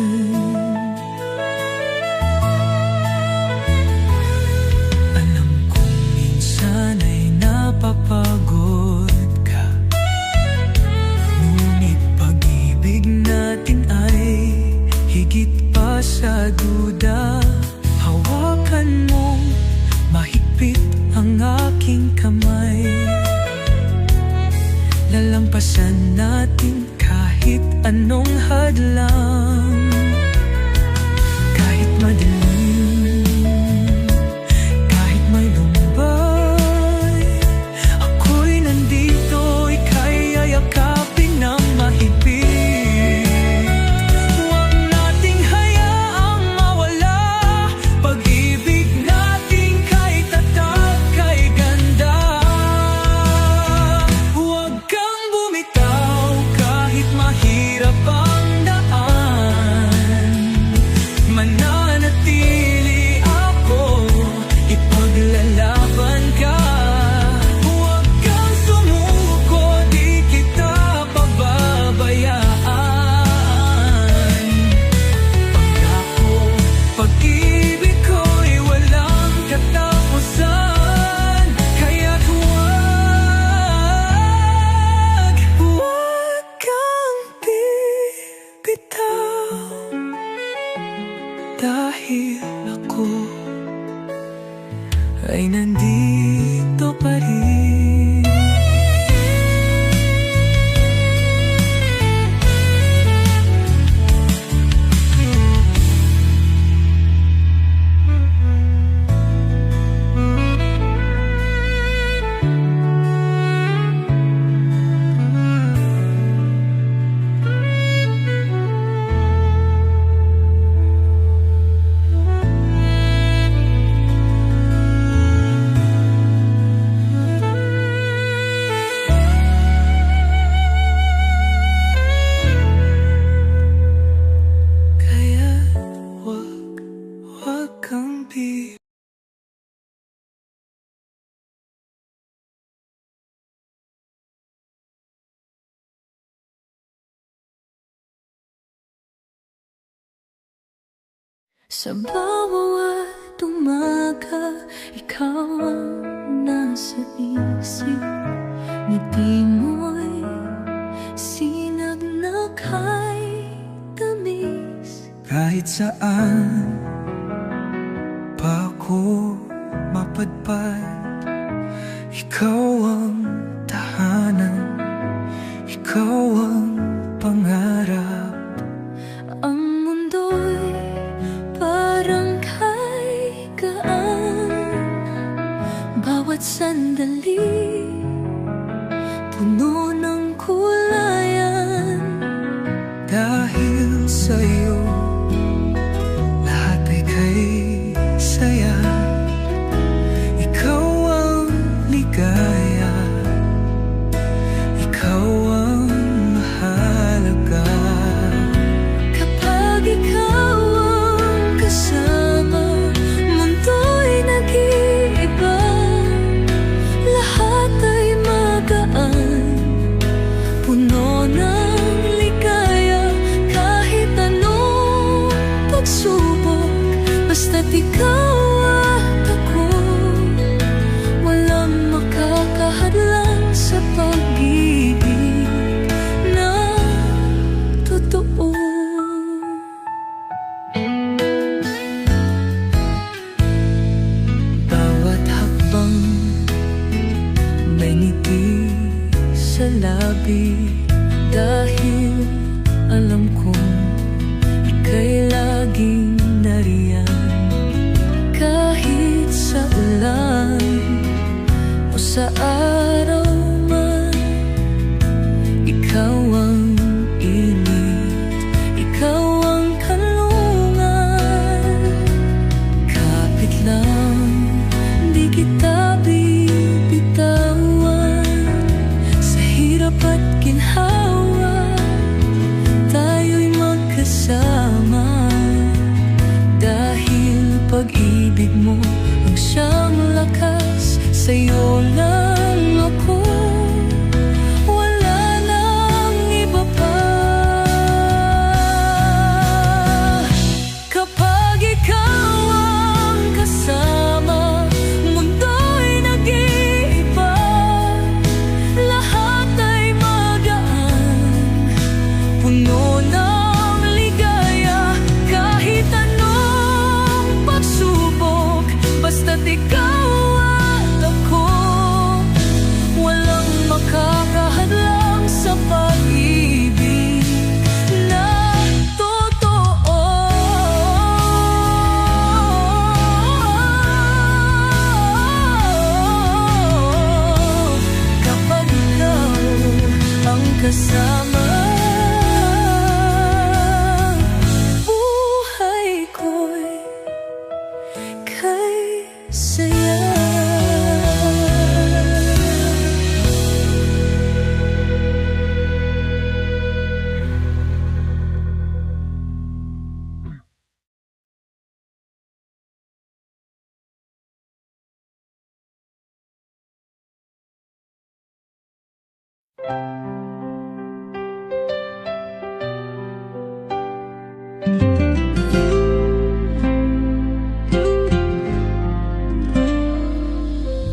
S2: ay nandito pa rin.
S1: Sa bawat umaga, ikaw ang nasa isip. Ngiti mo'y sinag na kay tamis.
S2: Kahit saan pa ako mapadpad, ikaw ang tahanan, ikaw ang pangarap.
S1: Ang mundo'y parang kay gaan, bawat sandali puno ng kulayan.
S2: Dahil sa'yo lahat ay kay saya, ikaw ang ligaya, ikaw ang mahalaga.
S1: Kapag ikaw ang kasama, mundo'y nag-iiba. Lahat ay magaan, puno ng ligaya. Kahit anong pagsubok, basta't ikaw at ako, walang makakahadlang sa pag-ibig na totoo. Bawat hakbang may ngiti sa labi, dahil alam kong ika'y laging nariyan. Kahit sa ulan o sa araw man, ikaw ang init, ikaw ang kalungan. Kapit lang, di kita bibitawan. Sa hirap at ginhawa, tayo'y magkasama. Dahil pag-ibig mo ang siyang lakas, sa'yo lang ako, wala nang iba pa. Kapag ikaw ang kasama, mundo'y nag-iiba. Lahat ay magaan, puno ng ligaya. Kahit anong pagsubok, basta't ikaw at ako, walang makakahadlang sa pag-ibig na totoo. Kapag ikaw ang kasama, buhay ko'y kay saya.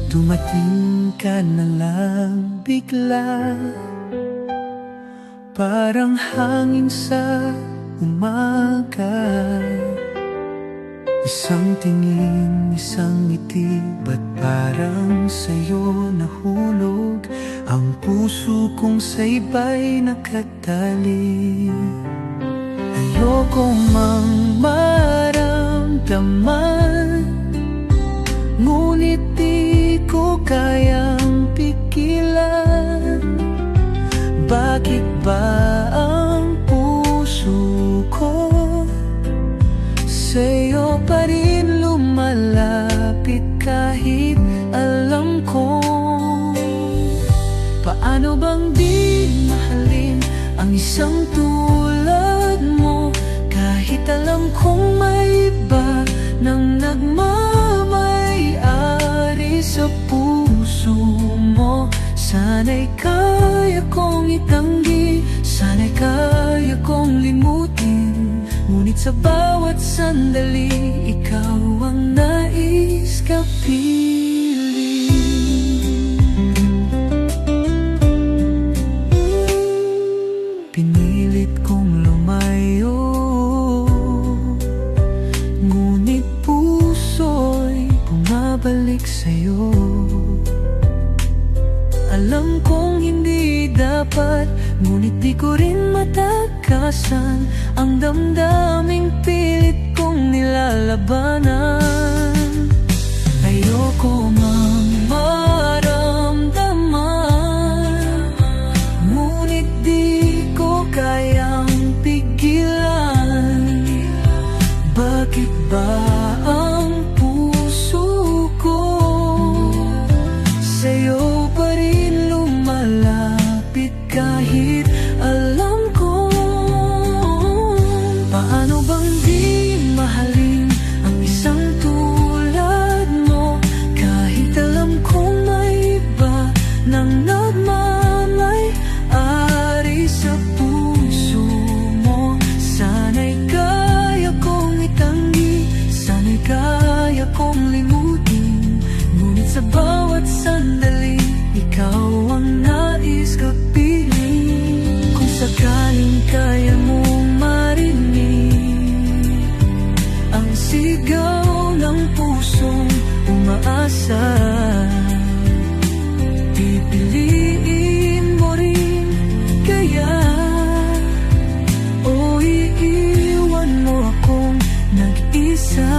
S2: Dumating ka na lang bigla, parang hangin sa umaga. Isang tingin, isang ngiti, ba't parang sa'yo nahulog ang puso kong sa iba'y nakatali? Ayokong mang maramdaman, ngunit di ko kayang pigilan. Bakit ba ang puso ko sa'yo pa rin lumalapit kahit alam ko? Paano bang di mahalin ang isang tulad mo, kahit alam kong may iba nang nagmamay-ari sa puso mo? Sana'y kaya kong itanggi, sana'y kaya kong limutin, ngunit sa bawat sandali, ikaw ang nais kapiling. Pinilit kong lumayo, ngunit puso'y bumabalik sa'yo. Alam kong hindi dapat, ngunit di ko rin matakasan ang damdaming pilit kong nilalabanan. Ayoko mang maramdaman, ngunit di ko kayang pigilan. Bakit ba ang puso ko sa'yo pa rin lumalapit kahit alam ko? Paano bang di mahalin ang isang tulad mo, kahit alam kong may iba nang nagmamay-ari sa puso mo? Sana'y kaya kong itanggi, sana'y kaya kong limutin, ngunit sa bawat sandali, ikaw ang nais kapiling. Kung sakaling kaya mong marinig ang sigaw ng pusong umaasa, pipiliin mo rin kaya, o iiwan mo akong nag-isa?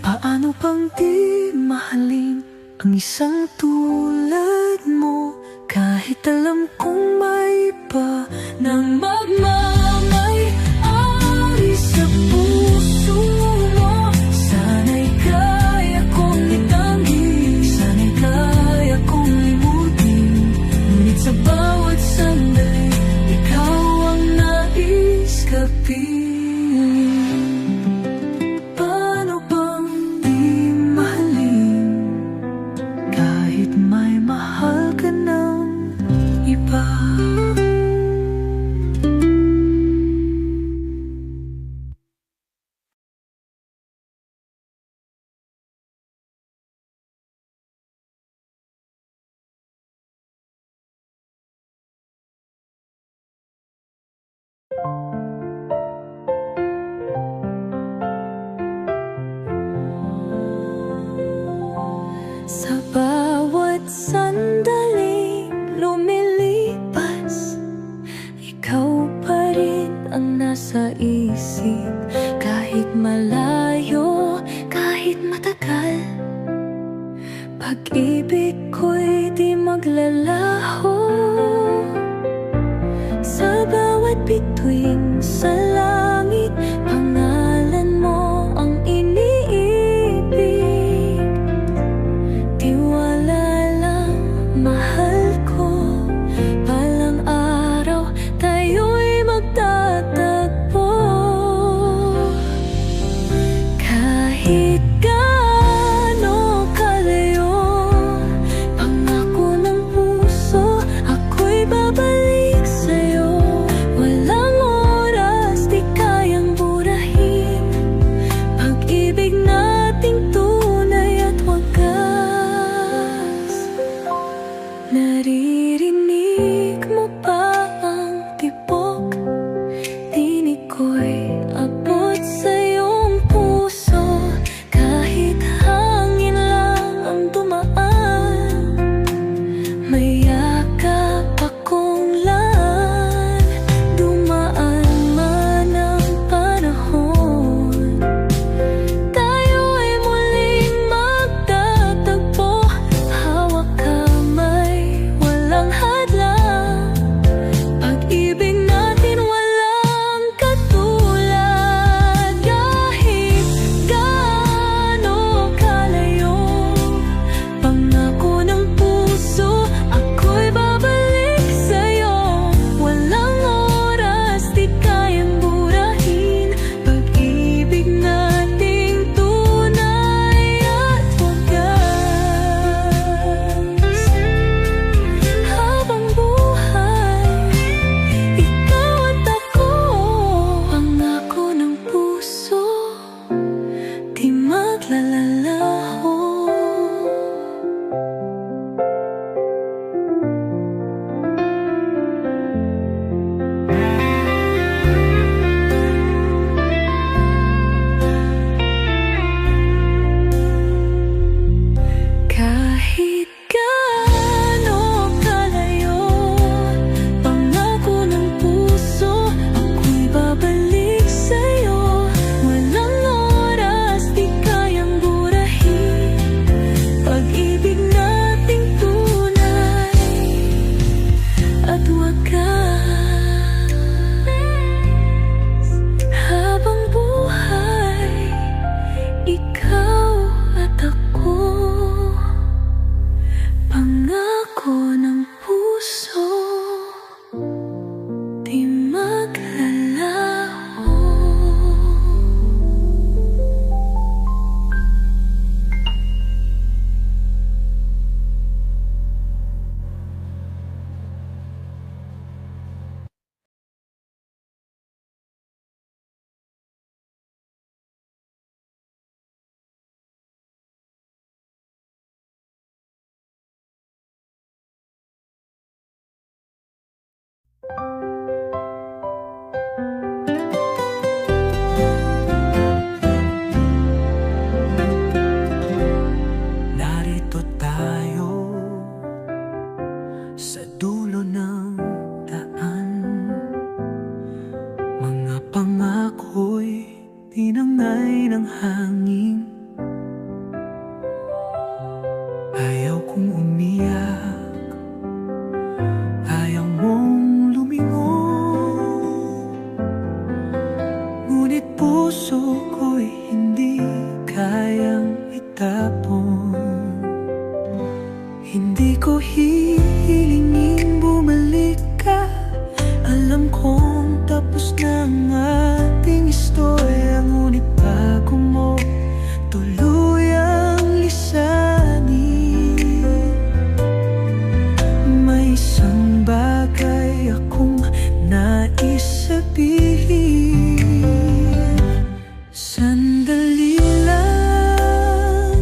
S2: Paano bang di mahalin ang isang tulad mo, kahit alam kong may iba nang magmamay-ari sa puso mo? Sana'y kaya kong itanggi, sana'y kaya kong limutin, ngunit sa bawat sandali, ikaw ang nais kapiling. Paano bang di mahalin kahit may mahal ka ng iba?
S1: Sa bawat sandaling lumilipas, ikaw pa rin ang nasa isip. Kahit malayo, kahit matagal, pag-ibig ko'y di maglalaho. Sa bawat bituin sa langit, pangalan mo ang iniibig. Tiwala lang, mahal ko, balang araw tayo'y magtatagpo. naglalalaho. Kahit gaano kalayo, pangako ng puso, ako'y babalik sa'yo. Walang oras, di kayang burahin pag-ibig nating tunay at wagas. Habang buhay, ikaw at ako, pangako ng puso, di maglalaho.
S2: Narito tayo sa dulo ng daan. Mga pangako'y tinangay ng hangin. Ayaw kong umiyak, ayaw mong lumingon, ngunit puso ko'y hindi kayang itapon. Hindi ko hihilingin bumalik ka. Alam kong tapos na ang ating istorya, ngunit bago mo tuluyang lisanin, may isang bagay akong nais sabihin. Sandali lang,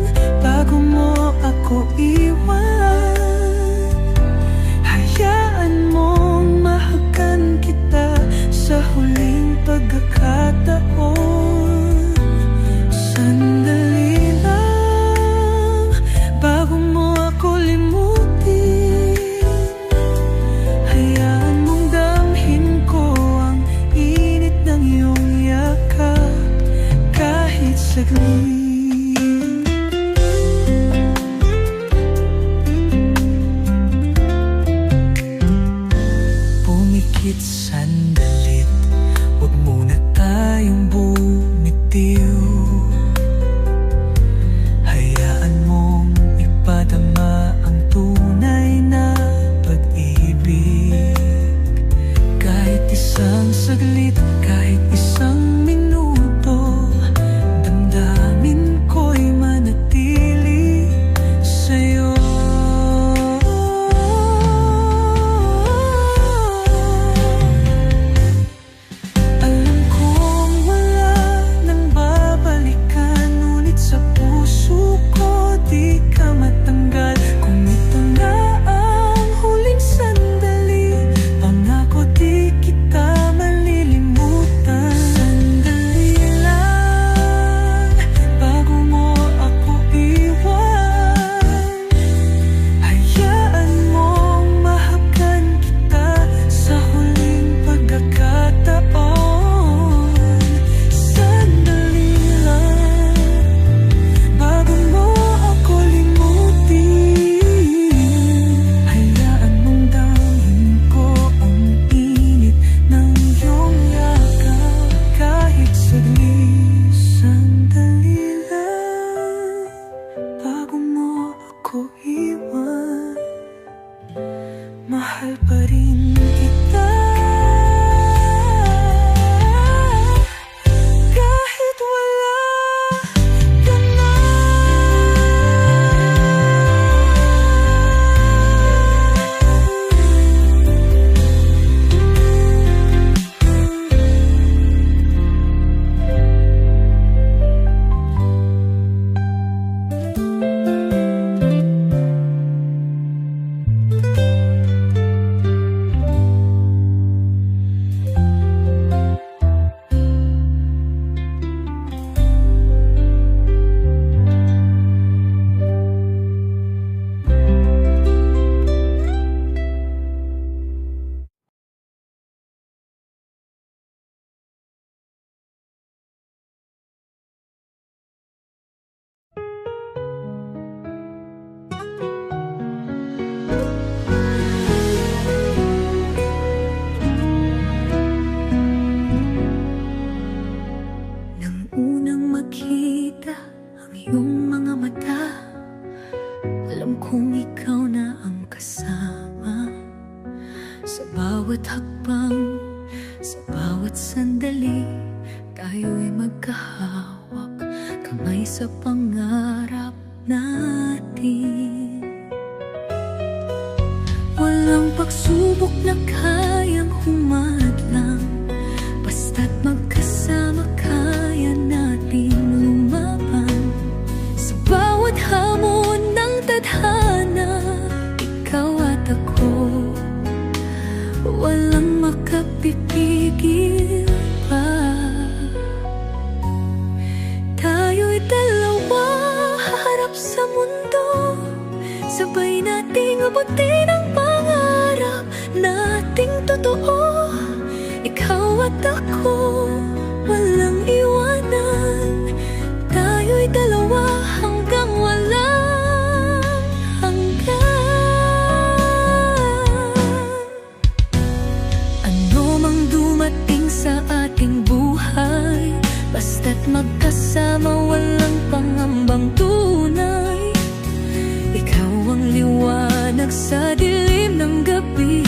S1: iyong mga mata, alam kong ikaw na ang kasama. Sa bawat hakbang, sa bawat sandali, tayo'y magkahawak, kamay sa pangarap natin. Walang pagsubok na kayang humadlang, basta't magkasama kaya natin lumaban. Sa bawat hamon ng tadhana, ikaw at ako, walang makapipigil pa. Tayo'y dalawa, haharap sa mundo, sabay nating abutin ang pangarap nating totoo. Ikaw at ako, walang iwanan, tayo'y dalawa hanggang walang hanggan. Ano mang dumating sa ating buhay, basta't magkasama, walang pangambang tunay. Ikaw ang liwanag sa dilim ng gabi,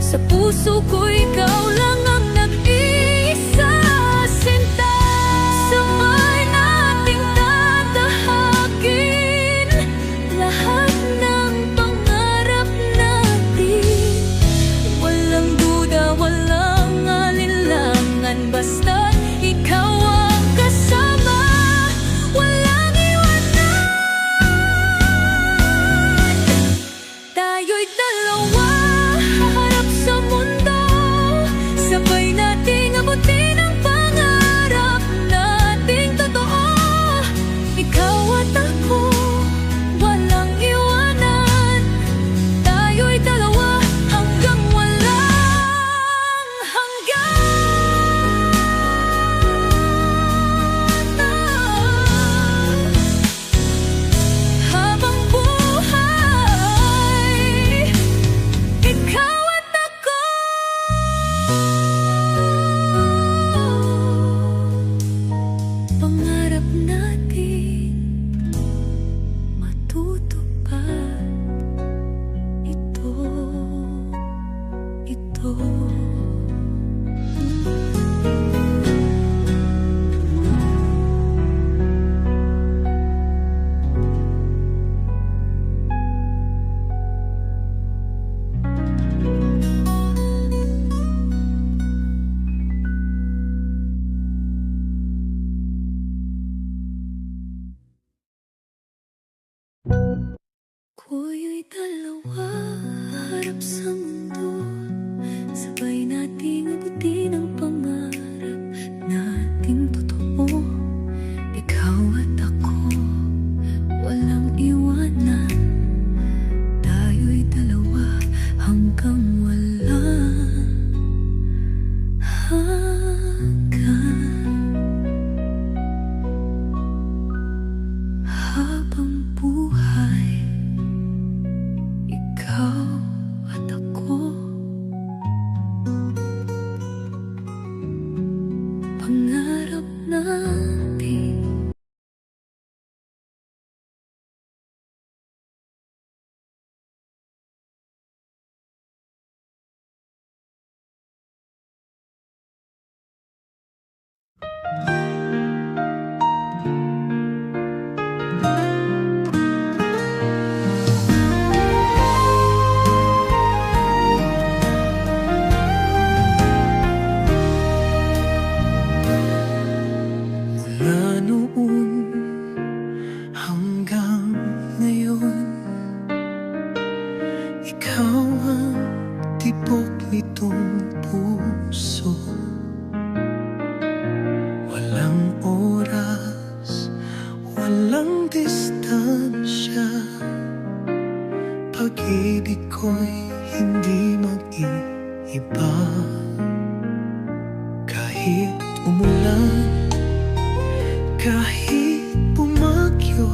S1: sa puso ko ikaw lang ang nag-iisa. Sinta, sabay nating tatahakin lahat ng pangarap natin. Walang duda, walang alinlangan, basta't ikaw ang kasama, walang iwanan. Tayo'y dalawa, haharap sa mundo, sabay nating abutin ang pangarap nating totoo. Ikaw at ako, walang iwanan, tayo'y dalawa hanggang walang hanggan. Habang buhay, ikaw at ako, pangarap natin matutupad. Ito Ko'y dalawa, harap sa mundo, sabay nating abutin ang pangarap nating totoo. Ikaw at ako, walang iwanan, tayo'y dalawa hanggang walang hanggan. Habang buhay, ikaw at ako, pangarap natin.
S2: Mula noon hanggang ngayon, ikaw ang tibok nitong puso. Walang oras, walang distansya, pag-ibig ko'y hindi mag-iiba. Kahit umulan, kahit bumagyo,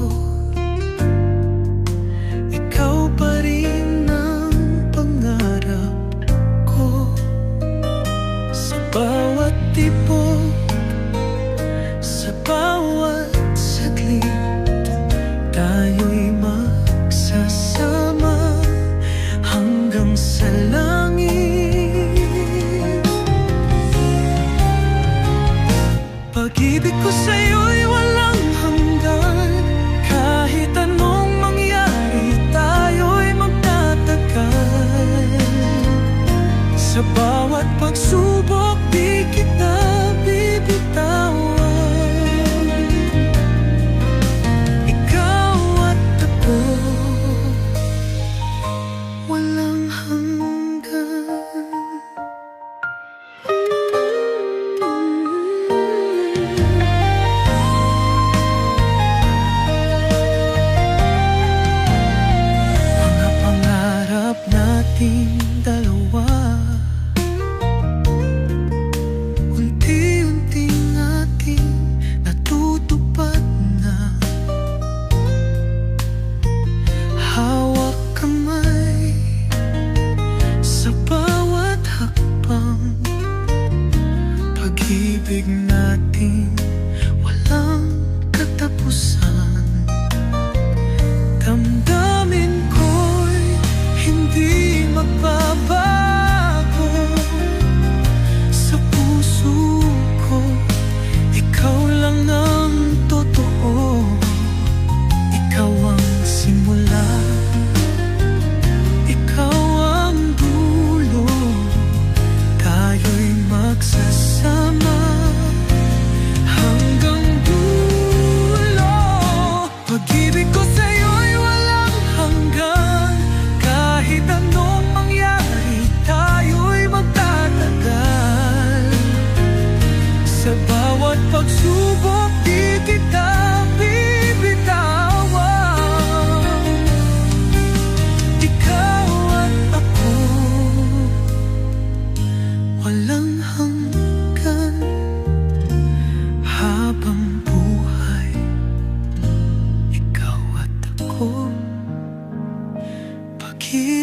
S2: ikaw pa rin ang pangarap ko. Sa bawat tibok, sa bawat saglit,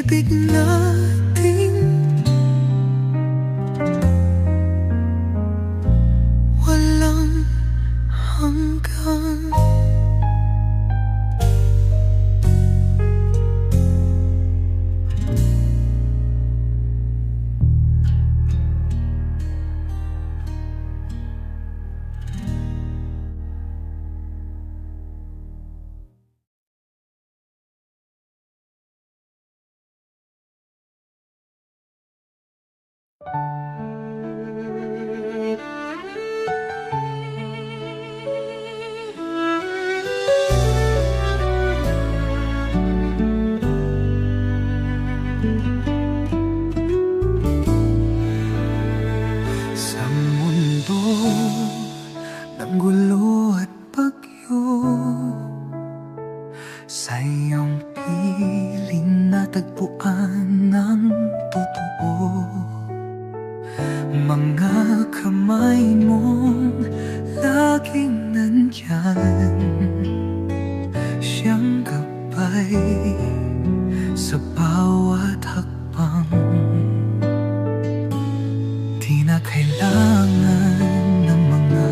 S2: pag-ibig natin walang hanggan. Sa mundo ng gulo at bagyo, sa iyong piling natagpuan ng totoo. Mga kamay mong laging nandyan, siyang gabay sa bawat hakbang. Di na kailangan ng mga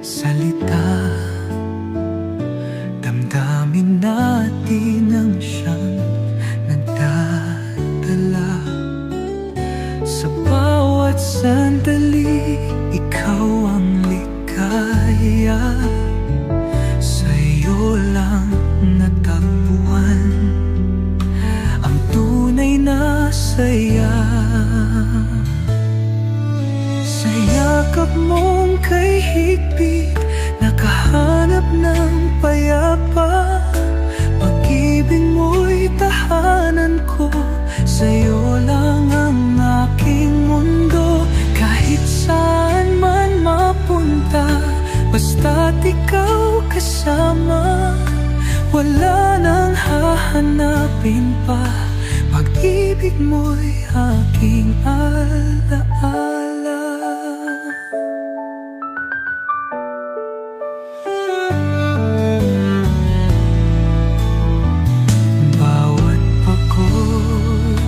S2: salita, damdamin natin ang siyang nagdadala. Sa bawat sandali, ikaw ang ligaya. Sa'yo lang natagpuan ang tunay na saya. Sa yakap mong kay higpit, nakahanap ng payapa. Pag-ibig mo'y tahanan ko, sa'yo lang ang aking mundo. Kahit saan man mapunta, basta't ikaw kasama, wala nang hahanapin pa. Pag-ibig mo'y aking alaala. Bawat pagod,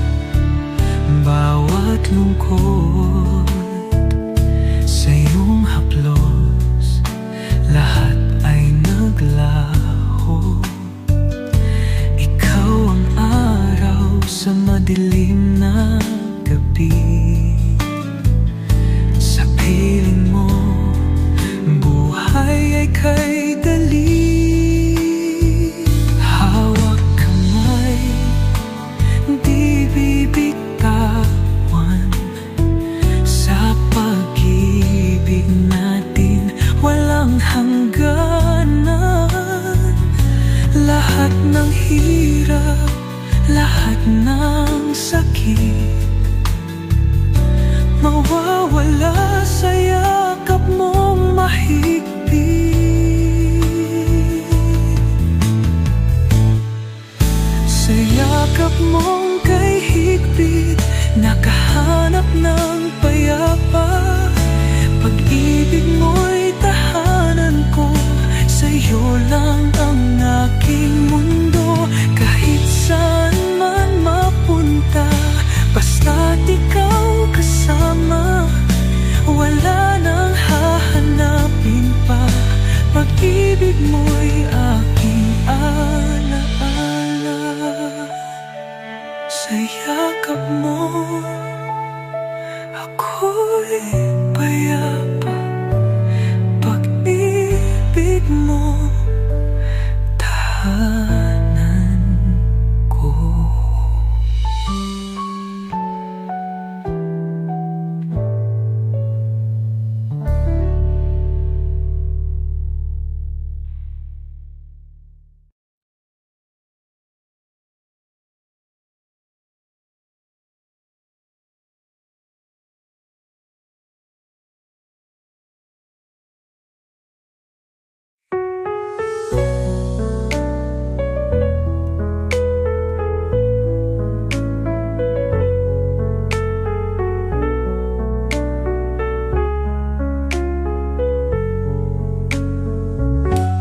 S2: bawat lungkot, sa iyong haplos, lahat ay naglaho. Ikaw ang araw sa madilim na gabi. Sa piling mo, buhay ay kay dali. Hawak kamay, di bibitawan. Sa pag-ibig natin, walang hangganan. Lahat ng hirap, lahat ng sakit, mawawala sa yakap mong mahigpit. Sa yakap mong kay higpit, nakahanap ng payapa. Pag-ibig mo'y tahanan ko, sa'yo lang ang aking mundo. Kahit saan man mapunta, basta't ikaw kasama, wala nang hahanapin pa. Pag-ibig mo'y aking alaala. Sa yakap mo, ako'y payapa. Pag-ibig mo, tahanan ko.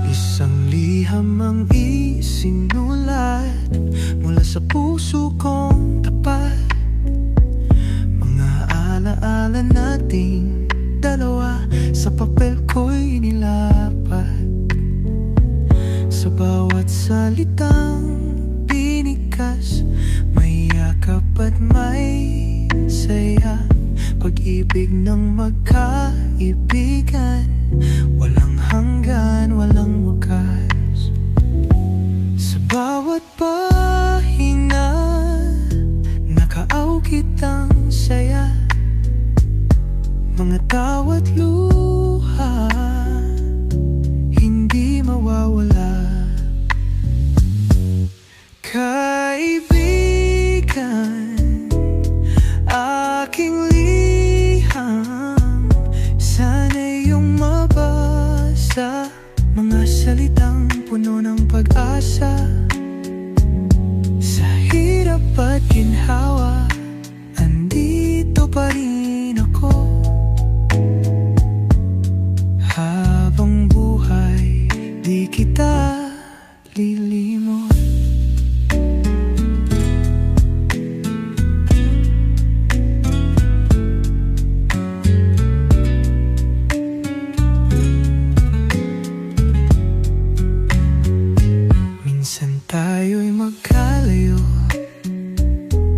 S2: Isang liham ang isinulat mula sa puso ko Sa bawat salitang binikas, may yakap at may saya. Pag-ibig ng magkaibigan, walang hanggan, walang wakas. Sa bawat pahina, nakaawkit ang saya. Mga tawat luha, hindi mawawala. Kaibigan, aking liham, sana'y iyong mabasa. Mga salitang puno ng pag-asa. Sa hirap at ginhawa, andito pa rin ako. Habang buhay, di kita lilimot. Minsan tayo'y magkalayo,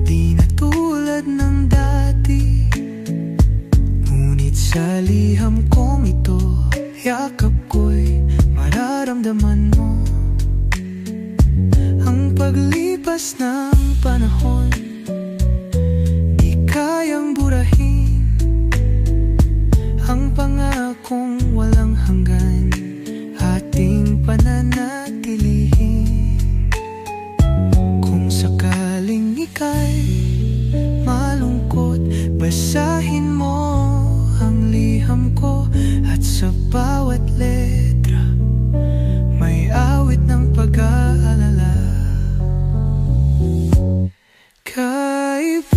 S2: di na tulad ng dati. Ngunit sa liham kong ito, yakap ko'y mararamdaman mo. Ang paglipas ng panahon, di kayang burahin ang pangakong walang hanggan, ating pananatilihin. Kung sakaling ika'y malungkot, basahin mo ang liham ko. At sa bawat letra, may awit ng pag-aalala. Kaibigan,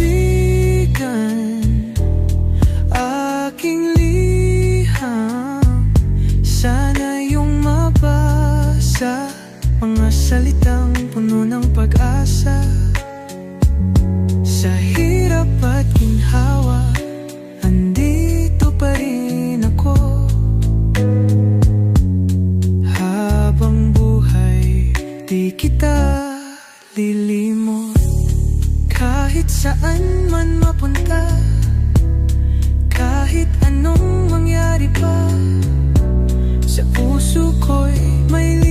S2: aking liham, sana iyong mabasa. Mga salitang puno ng pag-asa. Sa hirap at ginhawa, andito pa rin ako. Habang buhay, di kita lilimot. Kahit saan man mapunta, kahit anong mangyari pa, sa puso ko'y may